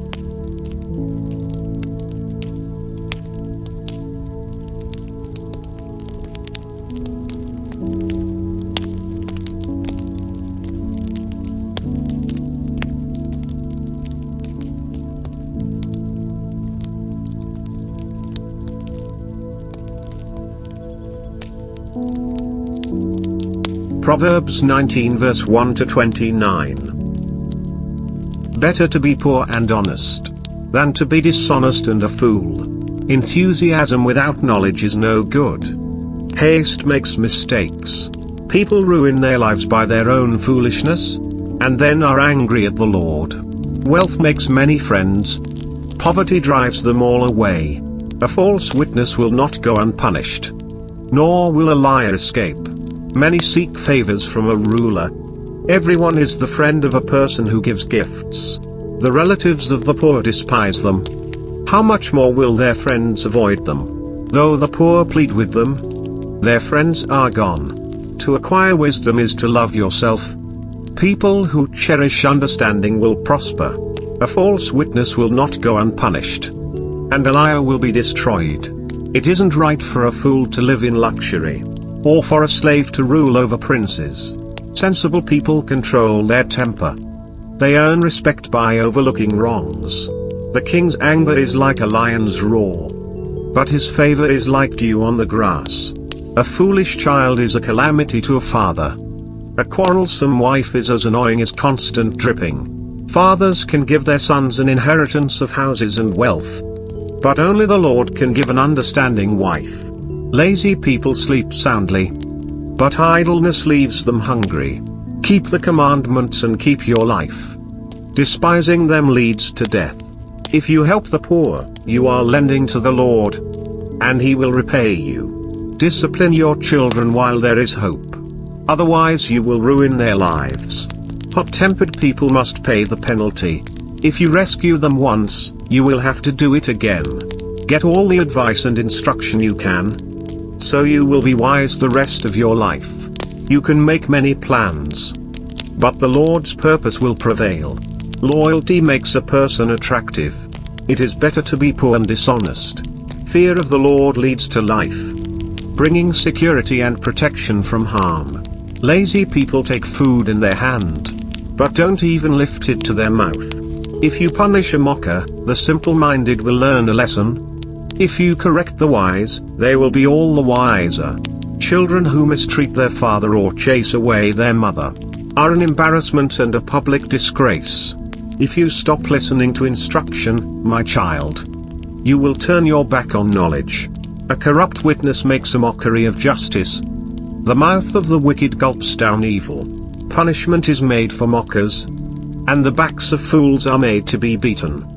Proverbs 19 verse 1 to 29. Better to be poor and honest, than to be dishonest and a fool. Enthusiasm without knowledge is no good. Haste makes mistakes. People ruin their lives by their own foolishness, and then are angry at the Lord. Wealth makes many friends. Poverty drives them all away. A false witness will not go unpunished, nor will a liar escape. Many seek favors from a ruler. Everyone is the friend of a person who gives gifts. The relatives of the poor despise them. How much more will their friends avoid them? Though the poor plead with them, their friends are gone. To acquire wisdom is to love yourself. People who cherish understanding will prosper. A false witness will not go unpunished, and a liar will be destroyed. It isn't right for a fool to live in luxury, or for a slave to rule over princes. Sensible people control their temper. They earn respect by overlooking wrongs. The king's anger is like a lion's roar, but his favor is like dew on the grass. A foolish child is a calamity to a father. A quarrelsome wife is as annoying as constant dripping. Fathers can give their sons an inheritance of houses and wealth, but only the Lord can give an understanding wife. Lazy people sleep soundly, but idleness leaves them hungry. Keep the commandments and keep your life. Despising them leads to death. If you help the poor, you are lending to the Lord, and He will repay you. Discipline your children while there is hope. Otherwise you will ruin their lives. Hot-tempered people must pay the penalty. If you rescue them once, you will have to do it again. Get all the advice and instruction you can, so you will be wise the rest of your life. You can make many plans, but the Lord's purpose will prevail. Loyalty makes a person attractive. It is better to be poor and dishonest. Fear of the Lord leads to life, bringing security and protection from harm. Lazy people take food in their hand, but don't even lift it to their mouth. If you punish a mocker, the simple-minded will learn a lesson. If you correct the wise, they will be all the wiser. Children who mistreat their father or chase away their mother are an embarrassment and a public disgrace. If you stop listening to instruction, my child, you will turn your back on knowledge. A corrupt witness makes a mockery of justice. The mouth of the wicked gulps down evil. Punishment is made for mockers, and the backs of fools are made to be beaten.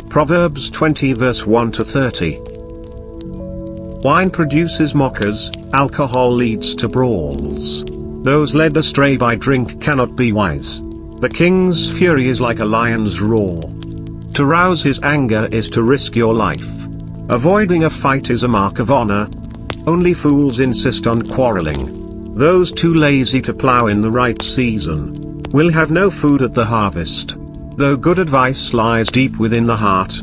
Proverbs 20 verse 1 to 30. Wine produces mockers, alcohol leads to brawls. Those led astray by drink cannot be wise. The king's fury is like a lion's roar. To rouse his anger is to risk your life. Avoiding a fight is a mark of honor. Only fools insist on quarreling. Those too lazy to plow in the right season will have no food at the harvest. Though good advice lies deep within the heart,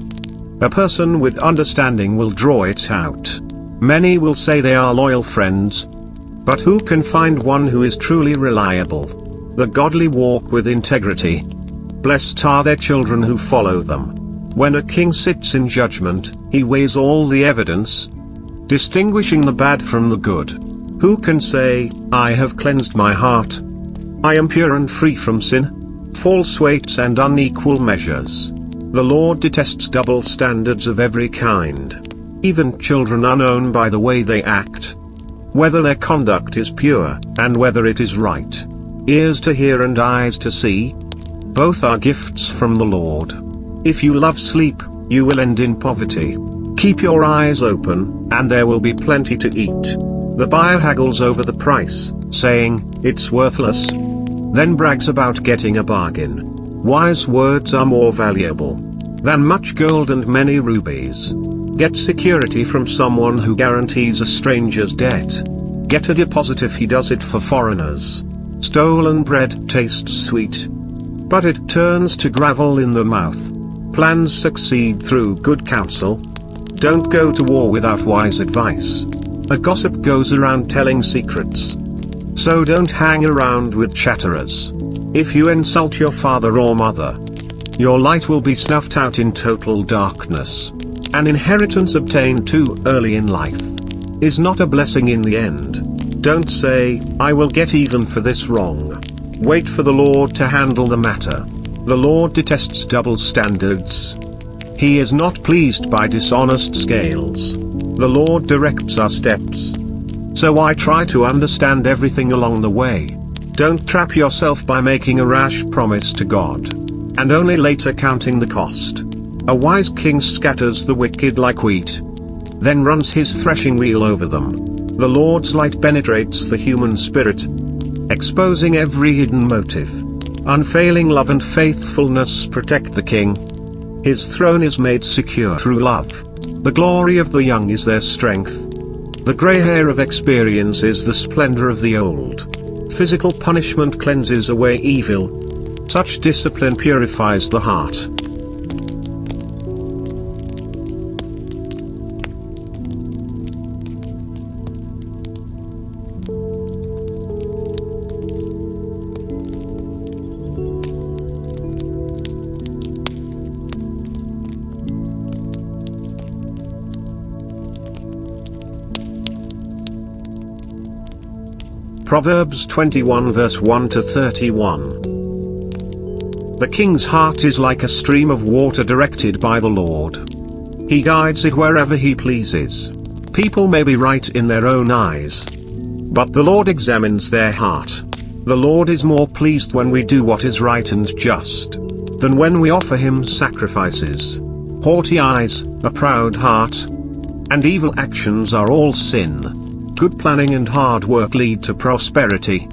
a person with understanding will draw it out. Many will say they are loyal friends, but who can find one who is truly reliable? The godly walk with integrity. Blessed are their children who follow them. When a king sits in judgment, he weighs all the evidence, distinguishing the bad from the good. Who can say, I have cleansed my heart? I am pure and free from sin? False weights and unequal measures. The Lord detests double standards of every kind. Even children are known by the way they act, whether their conduct is pure, and whether it is right. Ears to hear and eyes to see, both are gifts from the Lord. If you love sleep, you will end in poverty. Keep your eyes open, and there will be plenty to eat. The buyer haggles over the price, saying, it's worthless, then brags about getting a bargain. Wise words are more valuable than much gold and many rubies. Get security from someone who guarantees a stranger's debt. Get a deposit if he does it for foreigners. Stolen bread tastes sweet, but it turns to gravel in the mouth. Plans succeed through good counsel. Don't go to war without wise advice. A gossip goes around telling secrets, so don't hang around with chatterers. If you insult your father or mother, your light will be snuffed out in total darkness. An inheritance obtained too early in life is not a blessing in the end. Don't say, I will get even for this wrong. Wait for the Lord to handle the matter. The Lord detests double standards. He is not pleased by dishonest scales. The Lord directs our steps, so I try to understand everything along the way. Don't trap yourself by making a rash promise to God, and only later counting the cost. A wise king scatters the wicked like wheat, then runs his threshing wheel over them. The Lord's light penetrates the human spirit, exposing every hidden motive. Unfailing love and faithfulness protect the king. His throne is made secure through love. The glory of the young is their strength. The gray hair of experience is the splendor of the old. Physical punishment cleanses away evil. Such discipline purifies the heart. Proverbs 21 verse 1 to 31. The king's heart is like a stream of water directed by the Lord. He guides it wherever he pleases. People may be right in their own eyes, but the Lord examines their heart. The Lord is more pleased when we do what is right and just than when we offer him sacrifices. Haughty eyes, a proud heart, and evil actions are all sin. Good planning and hard work lead to prosperity,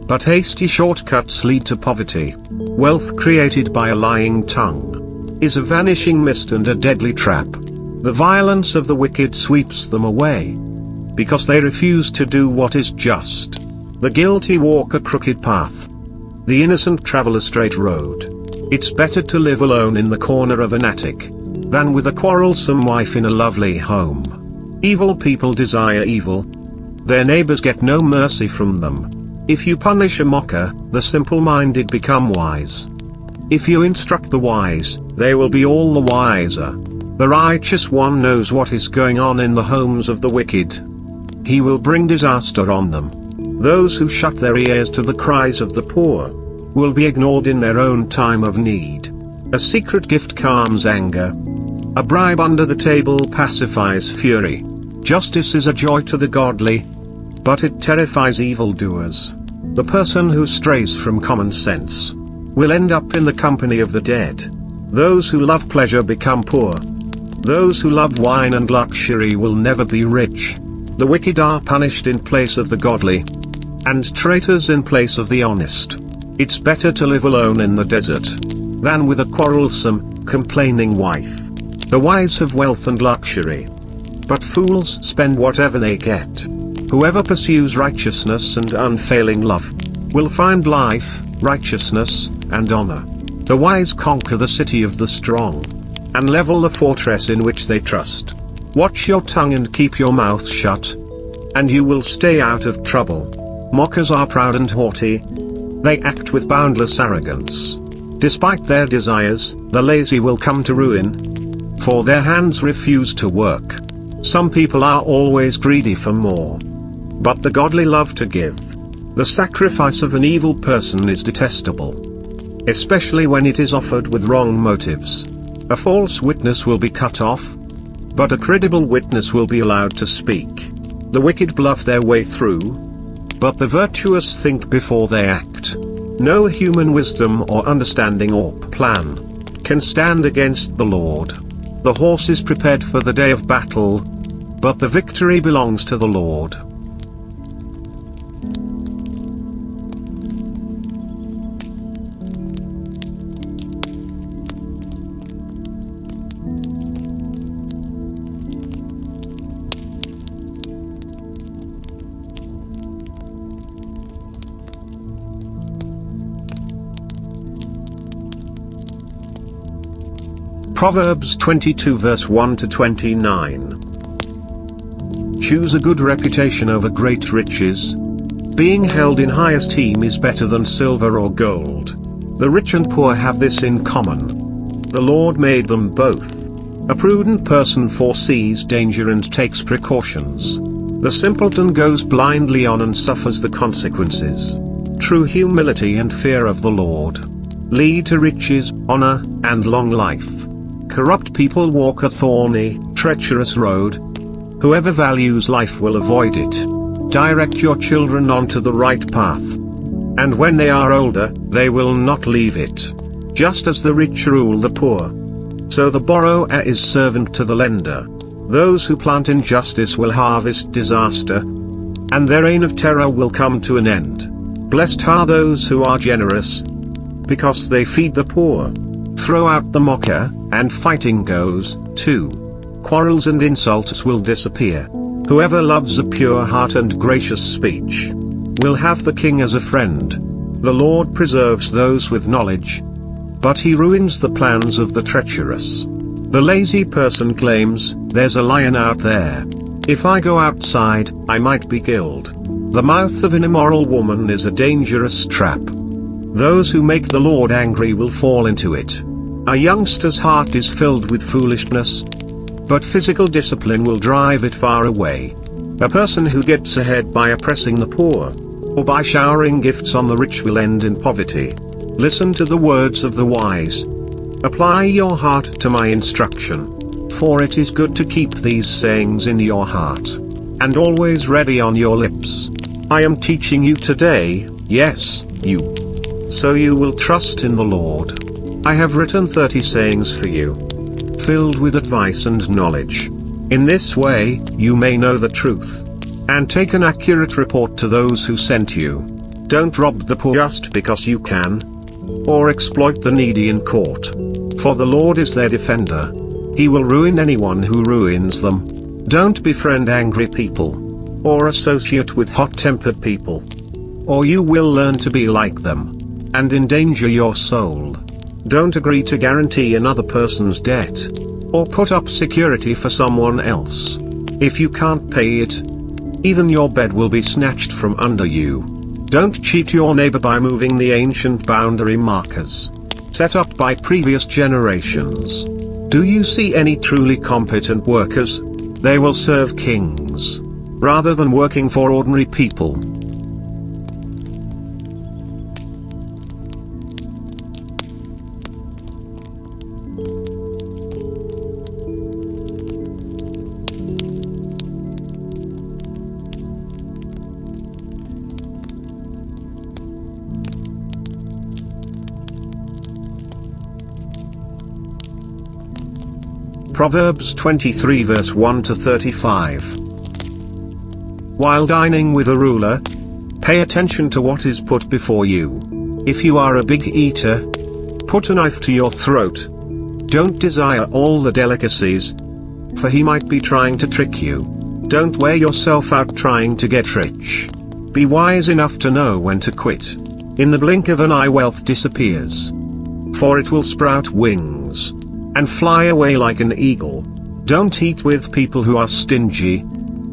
but hasty shortcuts lead to poverty. Wealth created by a lying tongue is a vanishing mist and a deadly trap. The violence of the wicked sweeps them away, because they refuse to do what is just. The guilty walk a crooked path. The innocent travel a straight road. It's better to live alone in the corner of an attic than with a quarrelsome wife in a lovely home. Evil people desire evil. Their neighbors get no mercy from them. If you punish a mocker, the simple-minded become wise. If you instruct the wise, they will be all the wiser. The righteous one knows what is going on in the homes of the wicked. He will bring disaster on them. Those who shut their ears to the cries of the poor will be ignored in their own time of need. A secret gift calms anger. A bribe under the table pacifies fury. Justice is a joy to the godly, but it terrifies evildoers. The person who strays from common sense will end up in the company of the dead. Those who love pleasure become poor. Those who love wine and luxury will never be rich. The wicked are punished in place of the godly, and traitors in place of the honest. It's better to live alone in the desert than with a quarrelsome, complaining wife. The wise have wealth and luxury, but fools spend whatever they get. Whoever pursues righteousness and unfailing love will find life, righteousness, and honor. The wise conquer the city of the strong and level the fortress in which they trust. Watch your tongue and keep your mouth shut, and you will stay out of trouble. Mockers are proud and haughty. They act with boundless arrogance. Despite their desires, the lazy will come to ruin, for their hands refuse to work. Some people are always greedy for more, but the godly love to give. The sacrifice of an evil person is detestable, especially when it is offered with wrong motives. A false witness will be cut off, but a credible witness will be allowed to speak. The wicked bluff their way through, but the virtuous think before they act. No human wisdom or understanding or plan can stand against the Lord. The horse is prepared for the day of battle, but the victory belongs to the Lord. Proverbs 22 verse 1 to 29. Choose a good reputation over great riches. Being held in high esteem is better than silver or gold. The rich and poor have this in common: the Lord made them both. A prudent person foresees danger and takes precautions. The simpleton goes blindly on and suffers the consequences. True humility and fear of the Lord lead to riches, honor, and long life. Corrupt people walk a thorny, treacherous road. Whoever values life will avoid it. Direct your children onto the right path, and when they are older, they will not leave it. Just as the rich rule the poor, so the borrower is servant to the lender. Those who plant injustice will harvest disaster, and their reign of terror will come to an end. Blessed are those who are generous, because they feed the poor. Throw out the mocker, and fighting goes, too. Quarrels and insults will disappear. Whoever loves a pure heart and gracious speech will have the king as a friend. The Lord preserves those with knowledge, but he ruins the plans of the treacherous. The lazy person claims, "There's a lion out there. If I go outside, I might be killed." The mouth of an immoral woman is a dangerous trap. Those who make the Lord angry will fall into it. A youngster's heart is filled with foolishness, but physical discipline will drive it far away. A person who gets ahead by oppressing the poor, or by showering gifts on the rich, will end in poverty. Listen to the words of the wise. Apply your heart to my instruction, for it is good to keep these sayings in your heart, and always ready on your lips. I am teaching you today, yes, you, so you will trust in the Lord. I have written 30 sayings for you, filled with advice and knowledge. In this way, you may know the truth, and take an accurate report to those who sent you. Don't rob the poor just because you can, or exploit the needy in court. For the Lord is their defender. He will ruin anyone who ruins them. Don't befriend angry people, or associate with hot-tempered people, or you will learn to be like them, and endanger your soul. Don't agree to guarantee another person's debt, or put up security for someone else. If you can't pay it, even your bed will be snatched from under you. Don't cheat your neighbor by moving the ancient boundary markers set up by previous generations. Do you see any truly competent workers? They will serve kings, rather than working for ordinary people. Proverbs 23 verse 1 to 35. While dining with a ruler, pay attention to what is put before you. If you are a big eater, put a knife to your throat. Don't desire all the delicacies, for he might be trying to trick you. Don't wear yourself out trying to get rich. Be wise enough to know when to quit. In the blink of an eye wealth disappears, for it will sprout wings and fly away like an eagle. Don't eat with people who are stingy.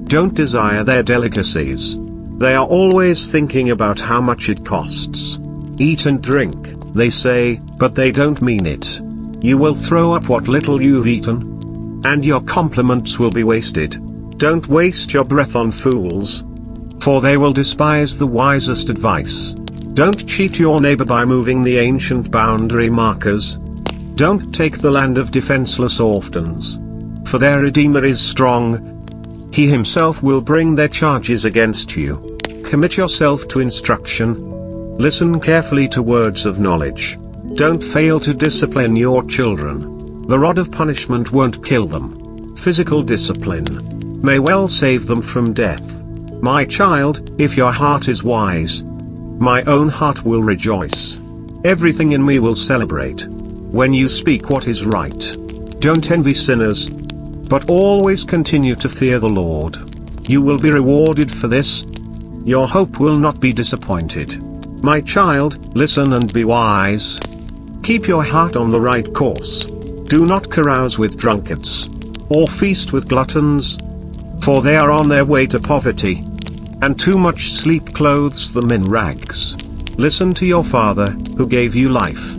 Don't desire their delicacies. They are always thinking about how much it costs. Eat and drink, they say, but they don't mean it. You will throw up what little you've eaten, and your compliments will be wasted. Don't waste your breath on fools, for they will despise the wisest advice. Don't cheat your neighbor by moving the ancient boundary markers. Don't take the land of defenseless orphans, for their Redeemer is strong. He himself will bring their charges against you. Commit yourself to instruction. Listen carefully to words of knowledge. Don't fail to discipline your children. The rod of punishment won't kill them. Physical discipline may well save them from death. My child, if your heart is wise, my own heart will rejoice. Everything in me will celebrate when you speak what is right. Don't envy sinners, but always continue to fear the Lord. You will be rewarded for this. Your hope will not be disappointed. My child, listen and be wise. Keep your heart on the right course. Do not carouse with drunkards, or feast with gluttons, for they are on their way to poverty, and too much sleep clothes them in rags. Listen to your father, who gave you life,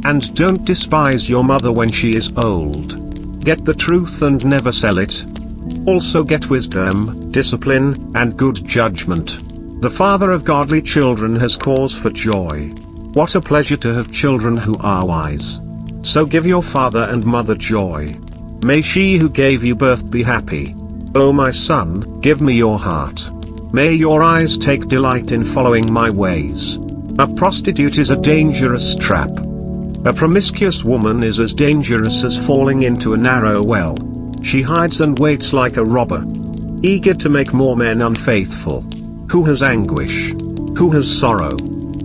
and don't despise your mother when she is old. Get the truth and never sell it. Also get wisdom, discipline, and good judgment. The father of godly children has cause for joy. What a pleasure to have children who are wise. So give your father and mother joy. May she who gave you birth be happy. O my son, give me your heart. May your eyes take delight in following my ways. A prostitute is a dangerous trap. A promiscuous woman is as dangerous as falling into a narrow well. She hides and waits like a robber, eager to make more men unfaithful. Who has anguish? Who has sorrow?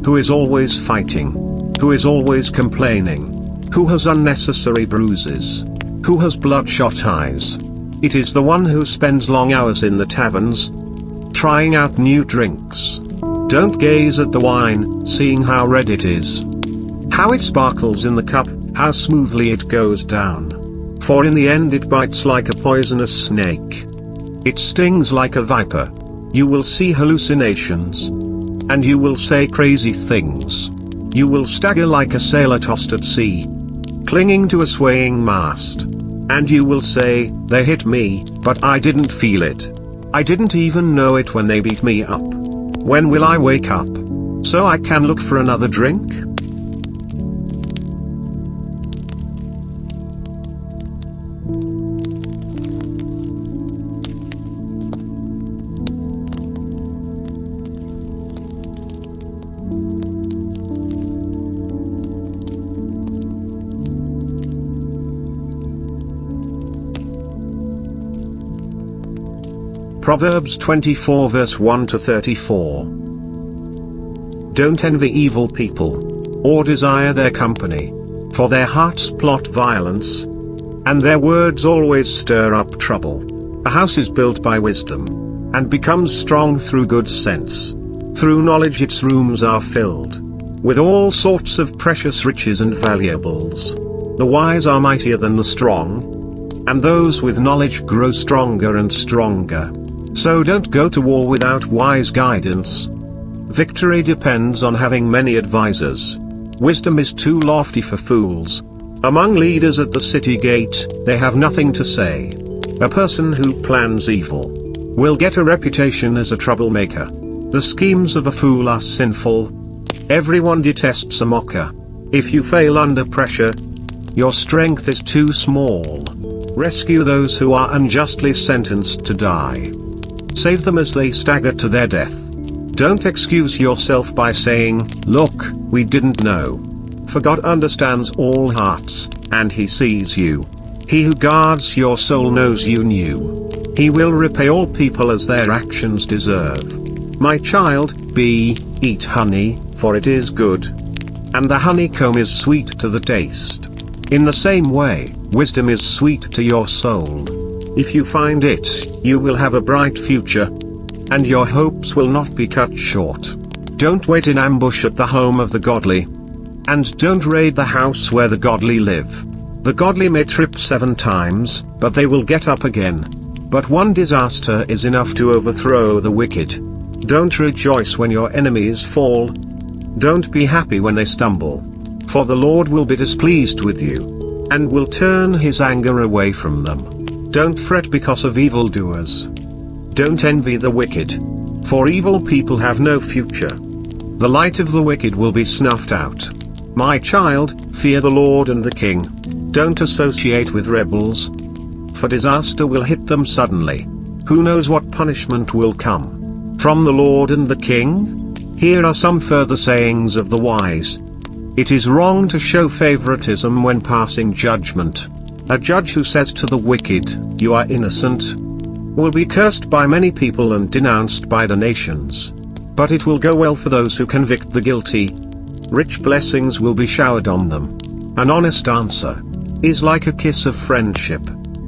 Who is always fighting? Who is always complaining? Who has unnecessary bruises? Who has bloodshot eyes? It is the one who spends long hours in the taverns, trying out new drinks. Don't gaze at the wine, seeing how red it is, how it sparkles in the cup, how smoothly it goes down. For in the end it bites like a poisonous snake. It stings like a viper. You will see hallucinations, and you will say crazy things. You will stagger like a sailor tossed at sea, clinging to a swaying mast. And you will say, they hit me, but I didn't feel it. I didn't even know it when they beat me up. When will I wake up, so I can look for another drink? Proverbs 24 verse 1 to 34. Don't envy evil people, or desire their company, for their hearts plot violence, and their words always stir up trouble. A house is built by wisdom, and becomes strong through good sense. Through knowledge its rooms are filled with all sorts of precious riches and valuables. The wise are mightier than the strong, and those with knowledge grow stronger and stronger. So don't go to war without wise guidance. Victory depends on having many advisers. Wisdom is too lofty for fools. Among leaders at the city gate, they have nothing to say. A person who plans evil will get a reputation as a troublemaker. The schemes of a fool are sinful. Everyone detests a mocker. If you fail under pressure, your strength is too small. Rescue those who are unjustly sentenced to die. Save them as they stagger to their death. Don't excuse yourself by saying, "Look, we didn't know." For God understands all hearts, and He sees you. He who guards your soul knows you knew. He will repay all people as their actions deserve. My child, eat honey, for it is good, and the honeycomb is sweet to the taste. In the same way, wisdom is sweet to your soul. If you find it, you will have a bright future, and your hopes will not be cut short. Don't wait in ambush at the home of the godly, and don't raid the house where the godly live. The godly may trip 7 times, but they will get up again. But one disaster is enough to overthrow the wicked. Don't rejoice when your enemies fall. Don't be happy when they stumble. For the Lord will be displeased with you, and will turn his anger away from them. Don't fret because of evildoers. Don't envy the wicked, for evil people have no future. The light of the wicked will be snuffed out. My child, fear the Lord and the King. Don't associate with rebels, for disaster will hit them suddenly. Who knows what punishment will come from the Lord and the King? Here are some further sayings of the wise. It is wrong to show favoritism when passing judgment. A judge who says to the wicked, "You are innocent," will be cursed by many people and denounced by the nations. But it will go well for those who convict the guilty. Rich blessings will be showered on them. An honest answer is like a kiss of friendship.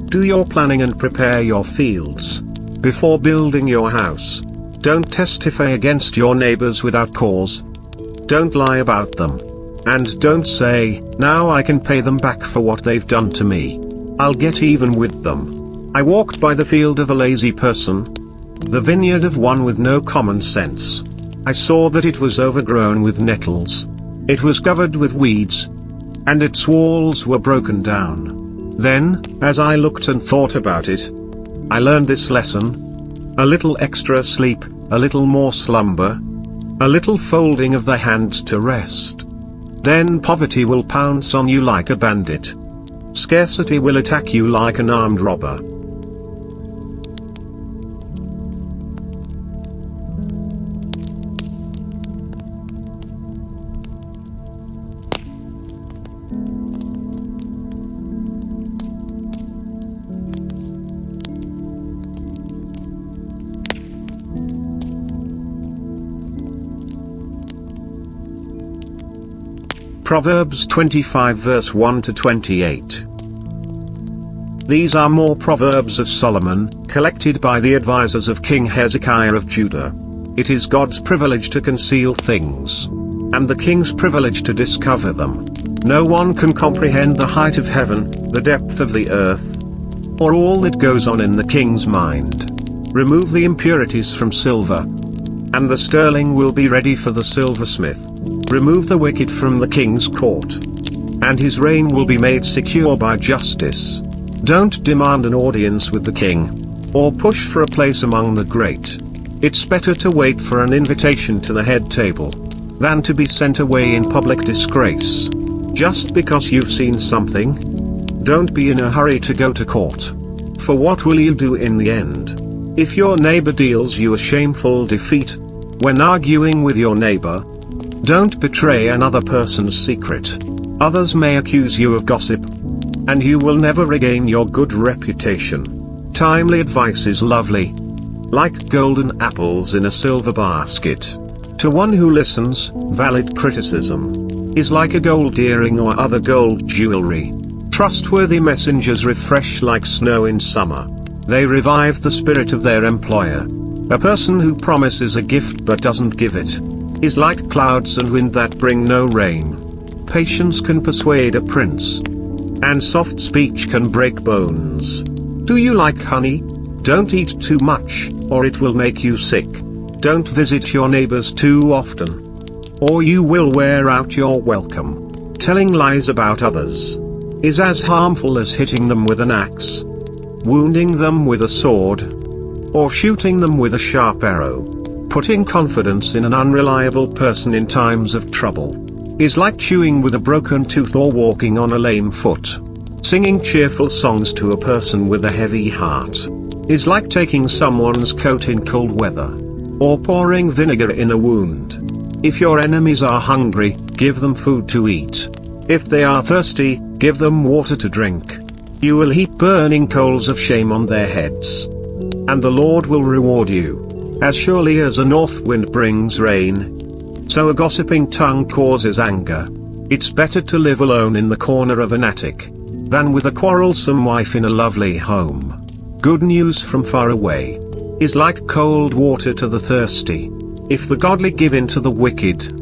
Do your planning and prepare your fields before building your house. Don't testify against your neighbors without cause. Don't lie about them. And don't say, "Now I can pay them back for what they've done to me. I'll get even with them." I walked by the field of a lazy person, the vineyard of one with no common sense. I saw that it was overgrown with nettles. It was covered with weeds, and its walls were broken down. Then, as I looked and thought about it, I learned this lesson. A little extra sleep, a little more slumber, a little folding of the hands to rest. Then poverty will pounce on you like a bandit. Scarcity will attack you like an armed robber. Proverbs 25 verse 1 to 28. These are more Proverbs of Solomon, collected by the advisors of King Hezekiah of Judah. It is God's privilege to conceal things, and the king's privilege to discover them. No one can comprehend the height of heaven, the depth of the earth, or all that goes on in the king's mind. Remove the impurities from silver, and the sterling will be ready for the silversmith. Remove the wicked from the king's court, and his reign will be made secure by justice. Don't demand an audience with the king, or push for a place among the great. It's better to wait for an invitation to the head table, than to be sent away in public disgrace. Just because you've seen something, don't be in a hurry to go to court. For what will you do in the end? If your neighbor deals you a shameful defeat, when arguing with your neighbor, don't betray another person's secret. Others may accuse you of gossip, and you will never regain your good reputation. Timely advice is lovely, like golden apples in a silver basket. To one who listens, valid criticism is like a gold earring or other gold jewelry. Trustworthy messengers refresh like snow in summer. They revive the spirit of their employer. A person who promises a gift but doesn't give it is like clouds and wind that bring no rain. Patience can persuade a prince, and soft speech can break bones. Do you like honey? Don't eat too much, or it will make you sick. Don't visit your neighbors too often, or you will wear out your welcome. Telling lies about others is as harmful as hitting them with an axe, wounding them with a sword, or shooting them with a sharp arrow. Putting confidence in an unreliable person in times of trouble is like chewing with a broken tooth or walking on a lame foot. Singing cheerful songs to a person with a heavy heart is like taking someone's coat in cold weather, or pouring vinegar in a wound. If your enemies are hungry, give them food to eat. If they are thirsty, give them water to drink. You will heap burning coals of shame on their heads, and the Lord will reward you. As surely as a north wind brings rain, So a gossiping tongue causes anger. It's better to live alone in the corner of an attic than with a quarrelsome wife in a lovely home. Good news from far away is like cold water to the thirsty. If the godly give in to the wicked,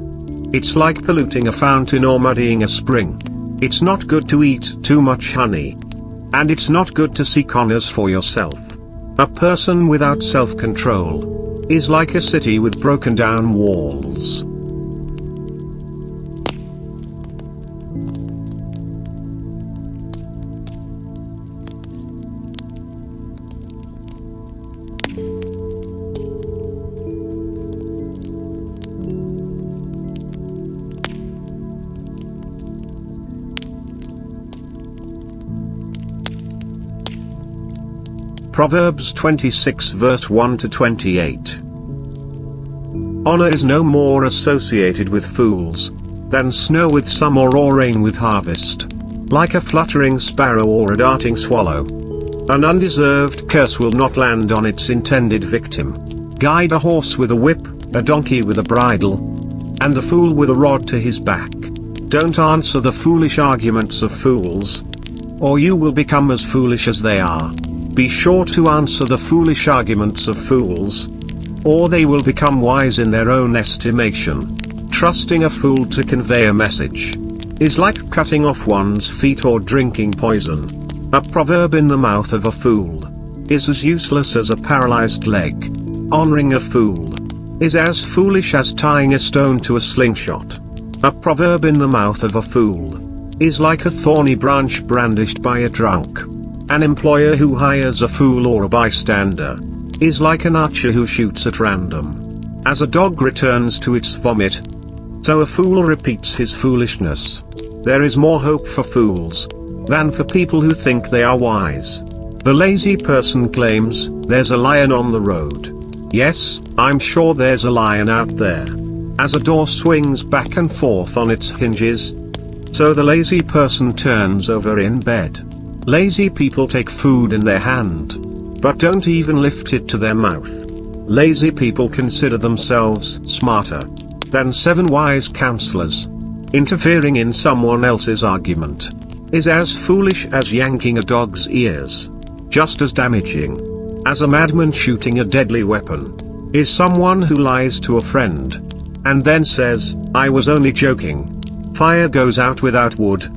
it's like polluting a fountain or muddying a spring. It's not good to eat too much honey, and it's not good to seek honors for yourself. A person without self-control is like a city with broken down walls. Proverbs 26 verse 1 to 28. Honor is no more associated with fools than snow with summer or rain with harvest. Like a fluttering sparrow or a darting swallow, an undeserved curse will not land on its intended victim. Guide a horse with a whip, a donkey with a bridle, and a fool with a rod to his back. Don't answer the foolish arguments of fools, or you will become as foolish as they are. Be sure to answer the foolish arguments of fools, or they will become wise in their own estimation. Trusting a fool to convey a message is like cutting off one's feet or drinking poison. A proverb in the mouth of a fool is as useless as a paralyzed leg. Honoring a fool is as foolish as tying a stone to a slingshot. A proverb in the mouth of a fool is like a thorny branch brandished by a drunk. An employer who hires a fool or a bystander is like an archer who shoots at random. As a dog returns to its vomit, so a fool repeats his foolishness. There is more hope for fools than for people who think they are wise. The lazy person claims, "There's a lion on the road." Yes, I'm sure there's a lion out there. As a door swings back and forth on its hinges, so the lazy person turns over in bed. Lazy people take food in their hand, but don't even lift it to their mouth. Lazy people consider themselves smarter than 7 wise counselors. Interfering in someone else's argument is as foolish as yanking a dog's ears. Just as damaging as a madman shooting a deadly weapon is someone who lies to a friend and then says, "I was only joking." Fire goes out without wood,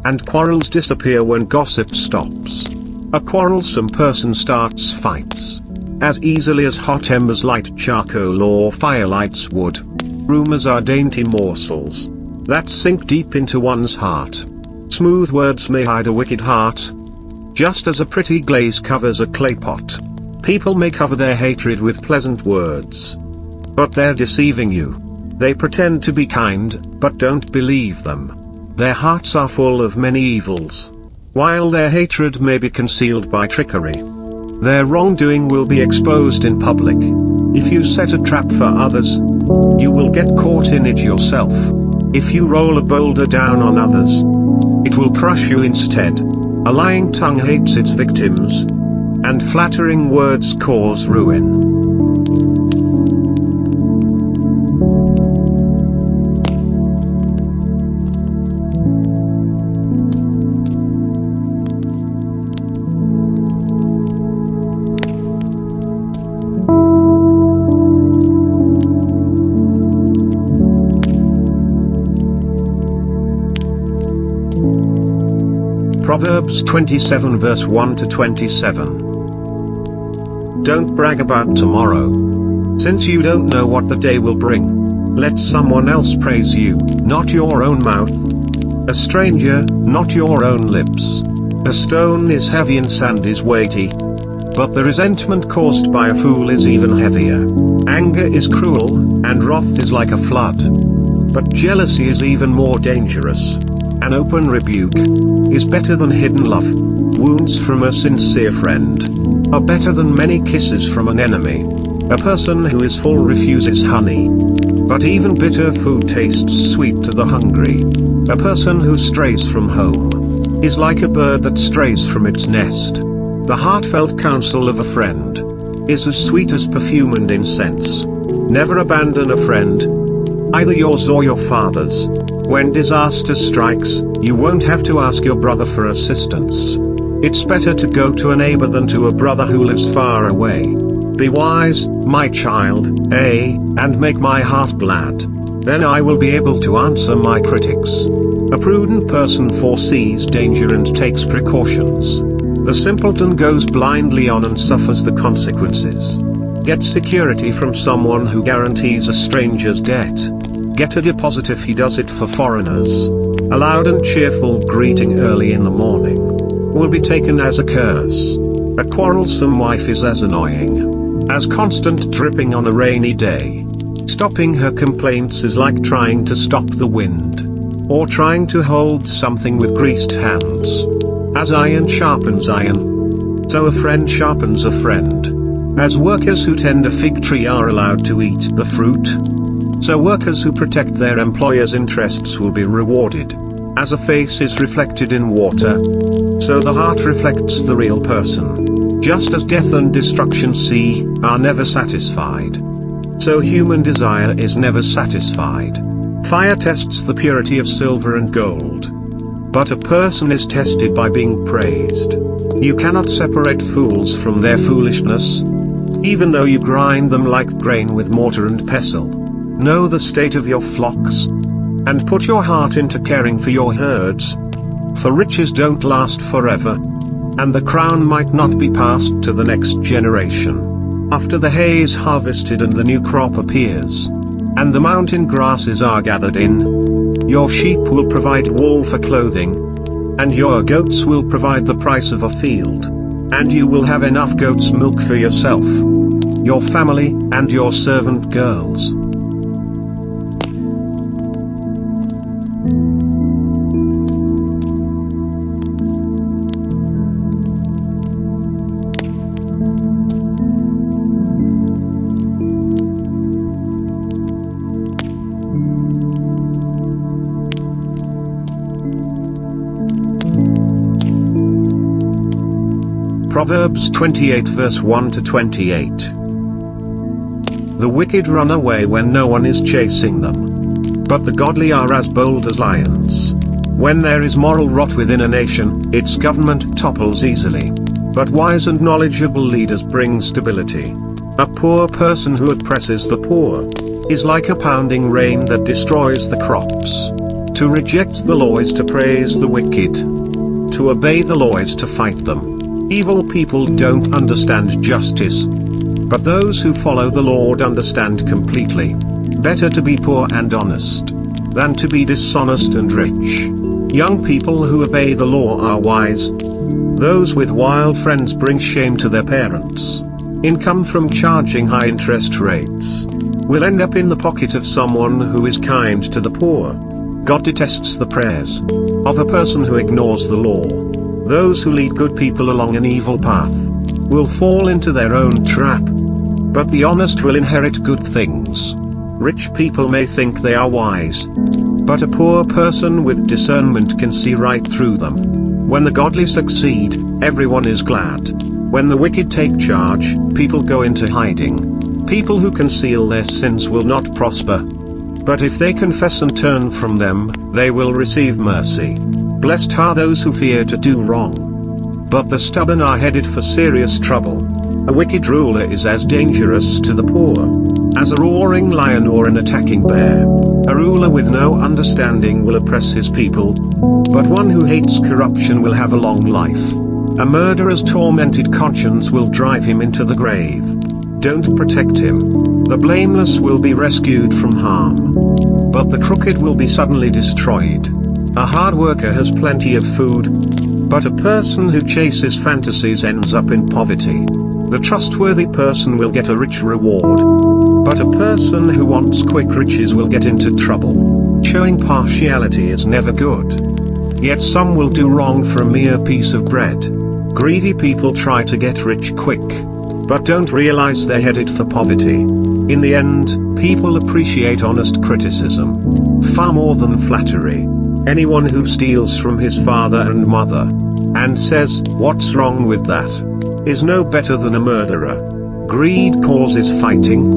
and quarrels disappear when gossip stops. A quarrelsome person starts fights as easily as hot embers light charcoal or fire lights wood. Rumors are dainty morsels that sink deep into one's heart. Smooth words may hide a wicked heart, just as a pretty glaze covers a clay pot. People may cover their hatred with pleasant words, but they're deceiving you. They pretend to be kind, but don't believe them. Their hearts are full of many evils, while their hatred may be concealed by trickery. Their wrongdoing will be exposed in public. If you set a trap for others, you will get caught in it yourself. If you roll a boulder down on others, it will crush you instead. A lying tongue hates its victims, and flattering words cause ruin. Proverbs 27 verse 1 to 27. Don't brag about tomorrow, since you don't know what the day will bring. Let someone else praise you, not your own mouth. A stranger, not your own lips. A stone is heavy and sand is weighty, but the resentment caused by a fool is even heavier. Anger is cruel, and wrath is like a flood, but jealousy is even more dangerous. An open rebuke is better than hidden love. Wounds from a sincere friend are better than many kisses from an enemy. A person who is full refuses honey, but even bitter food tastes sweet to the hungry. A person who strays from home is like a bird that strays from its nest. The heartfelt counsel of a friend is as sweet as perfume and incense. Never abandon a friend, either yours or your father's. When disaster strikes, you won't have to ask your brother for assistance. It's better to go to a neighbor than to a brother who lives far away. Be wise, my child, and make my heart glad. Then I will be able to answer my critics. A prudent person foresees danger and takes precautions. The simpleton goes blindly on and suffers the consequences. Get security from someone who guarantees a stranger's debt. Get a deposit if he does it for foreigners. A loud and cheerful greeting early in the morning will be taken as a curse. A quarrelsome wife is as annoying as constant dripping on a rainy day. Stopping her complaints is like trying to stop the wind, or trying to hold something with greased hands. As iron sharpens iron, so a friend sharpens a friend. As workers who tend a fig tree are allowed to eat the fruit, so workers who protect their employer's interests will be rewarded. As a face is reflected in water, so the heart reflects the real person. Just as death and destruction are never satisfied, so human desire is never satisfied. Fire tests the purity of silver and gold, but a person is tested by being praised. You cannot separate fools from their foolishness, even though you grind them like grain with mortar and pestle. Know the state of your flocks, and put your heart into caring for your herds. For riches don't last forever, and the crown might not be passed to the next generation. After the hay is harvested and the new crop appears, and the mountain grasses are gathered in, your sheep will provide wool for clothing, and your goats will provide the price of a field, and you will have enough goat's milk for yourself, your family, and your servant girls. Proverbs 28 verse 1 to 28. The wicked run away when no one is chasing them, but the godly are as bold as lions. When there is moral rot within a nation, its government topples easily. But wise and knowledgeable leaders bring stability. A poor person who oppresses the poor is like a pounding rain that destroys the crops. To reject the law is to praise the wicked. To obey the law is to fight them. Evil people don't understand justice, but those who follow the Lord understand completely. Better to be poor and honest than to be dishonest and rich. Young people who obey the law are wise. Those with wild friends bring shame to their parents. Income from charging high interest rates will end up in the pocket of someone who is kind to the poor. God detests the prayers of a person who ignores the law. Those who lead good people along an evil path will fall into their own trap, but the honest will inherit good things. Rich people may think they are wise, but a poor person with discernment can see right through them. When the godly succeed, everyone is glad. When the wicked take charge, people go into hiding. People who conceal their sins will not prosper, but if they confess and turn from them, they will receive mercy. Blessed are those who fear to do wrong, but the stubborn are headed for serious trouble. A wicked ruler is as dangerous to the poor as a roaring lion or an attacking bear. A ruler with no understanding will oppress his people, but one who hates corruption will have a long life. A murderer's tormented conscience will drive him into the grave. Don't protect him. The blameless will be rescued from harm, but the crooked will be suddenly destroyed. A hard worker has plenty of food, but a person who chases fantasies ends up in poverty. The trustworthy person will get a rich reward, but a person who wants quick riches will get into trouble. Showing partiality is never good, yet some will do wrong for a mere piece of bread. Greedy people try to get rich quick, but don't realize they're headed for poverty. In the end, people appreciate honest criticism far more than flattery. Anyone who steals from his father and mother, and says, "What's wrong with that?" is no better than a murderer. Greed causes fighting,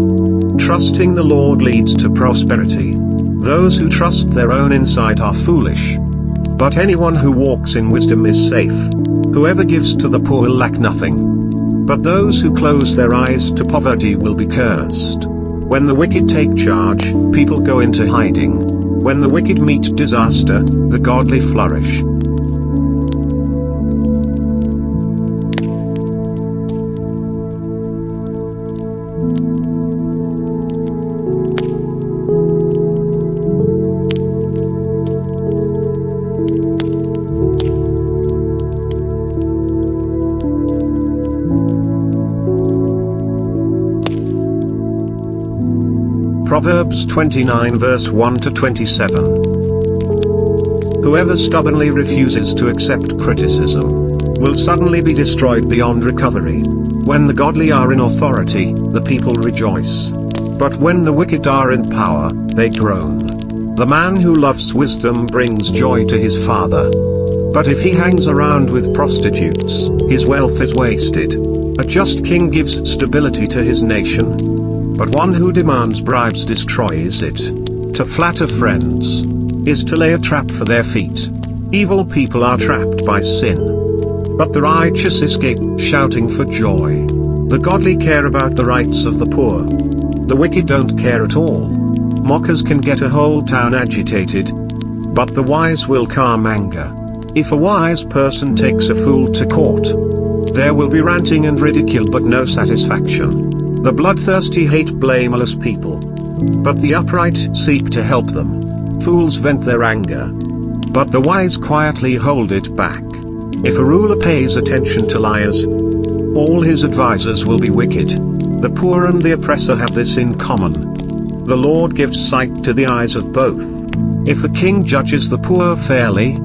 Trusting the Lord leads to prosperity. Those who trust their own insight are foolish. But anyone who walks in wisdom is safe. Whoever gives to the poor will lack nothing. But those who close their eyes to poverty will be cursed. When the wicked take charge, people go into hiding. When the wicked meet disaster, the godly flourish. Proverbs 29 verse 1 to 27. Whoever stubbornly refuses to accept criticism will suddenly be destroyed beyond recovery. When the godly are in authority, the people rejoice. But when the wicked are in power, they groan. The man who loves wisdom brings joy to his father. But if he hangs around with prostitutes, his wealth is wasted. A just king gives stability to his nation. But one who demands bribes destroys it. To flatter friends is to lay a trap for their feet. Evil people are trapped by sin. But the righteous escape, shouting for joy. The godly care about the rights of the poor. The wicked don't care at all. Mockers can get a whole town agitated. But the wise will calm anger. If a wise person takes a fool to court, there will be ranting and ridicule but no satisfaction. The bloodthirsty hate blameless people, but the upright seek to help them. Fools vent their anger, but the wise quietly hold it back. If a ruler pays attention to liars, all his advisers will be wicked. The poor and the oppressor have this in common. The Lord gives sight to the eyes of both. If a king judges the poor fairly,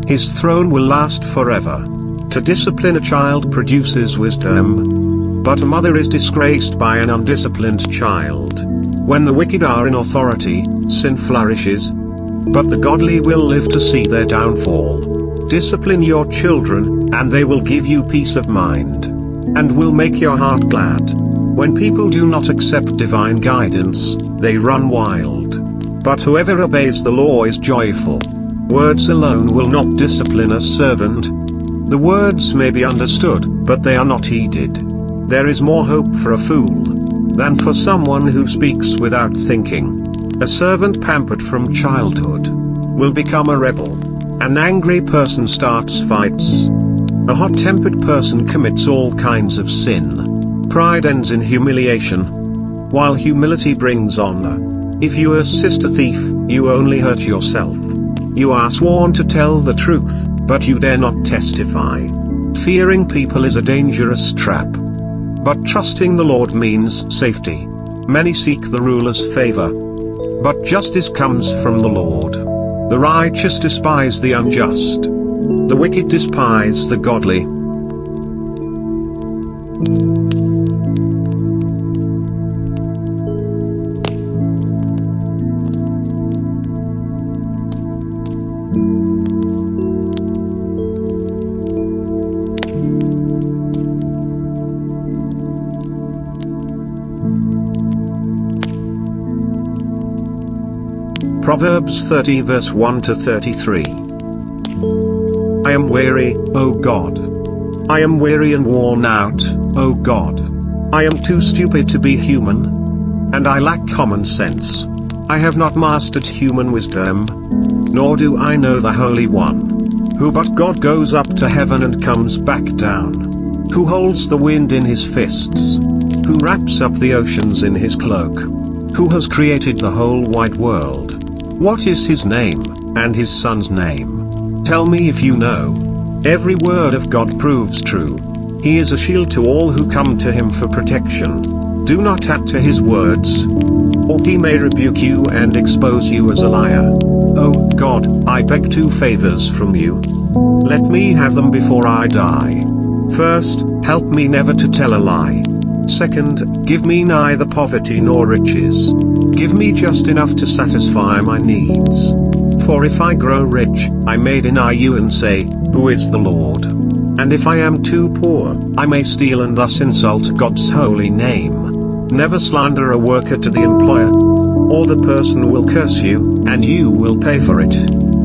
his throne will last forever. To discipline a child produces wisdom, but a mother is disgraced by an undisciplined child. When the wicked are in authority, sin flourishes, but the godly will live to see their downfall. Discipline your children, and they will give you peace of mind, and will make your heart glad. When people do not accept divine guidance, they run wild. But whoever obeys the law is joyful. Words alone will not discipline a servant. The words may be understood, but they are not heeded. There is more hope for a fool than for someone who speaks without thinking. A servant pampered from childhood will become a rebel. An angry person starts fights. A hot-tempered person commits all kinds of sin. Pride ends in humiliation, while humility brings honor. If you assist a thief, you only hurt yourself. You are sworn to tell the truth, but you dare not testify. Fearing people is a dangerous trap, but trusting the Lord means safety. Many seek the ruler's favor, but justice comes from the Lord. The righteous despise the unjust. The wicked despise the godly. Proverbs 30 verse 1 to 33. I am weary, O God. I am weary and worn out, O God. I am too stupid to be human, and I lack common sense. I have not mastered human wisdom, nor do I know the Holy One. Who but God goes up to heaven and comes back down? Who holds the wind in his fists? Who wraps up the oceans in his cloak? Who has created the whole wide world? What is his name, and his son's name? Tell me if you know. Every word of God proves true. He is a shield to all who come to him for protection. Do not add to his words, or he may rebuke you and expose you as a liar. Oh God, I beg two favors from you. Let me have them before I die. First, help me never to tell a lie. Second, give me neither poverty nor riches. Give me just enough to satisfy my needs. For if I grow rich, I may deny you and say, Who is the Lord? And if I am too poor, I may steal and thus insult God's holy name. Never slander a worker to the employer, or the person will curse you, and you will pay for it.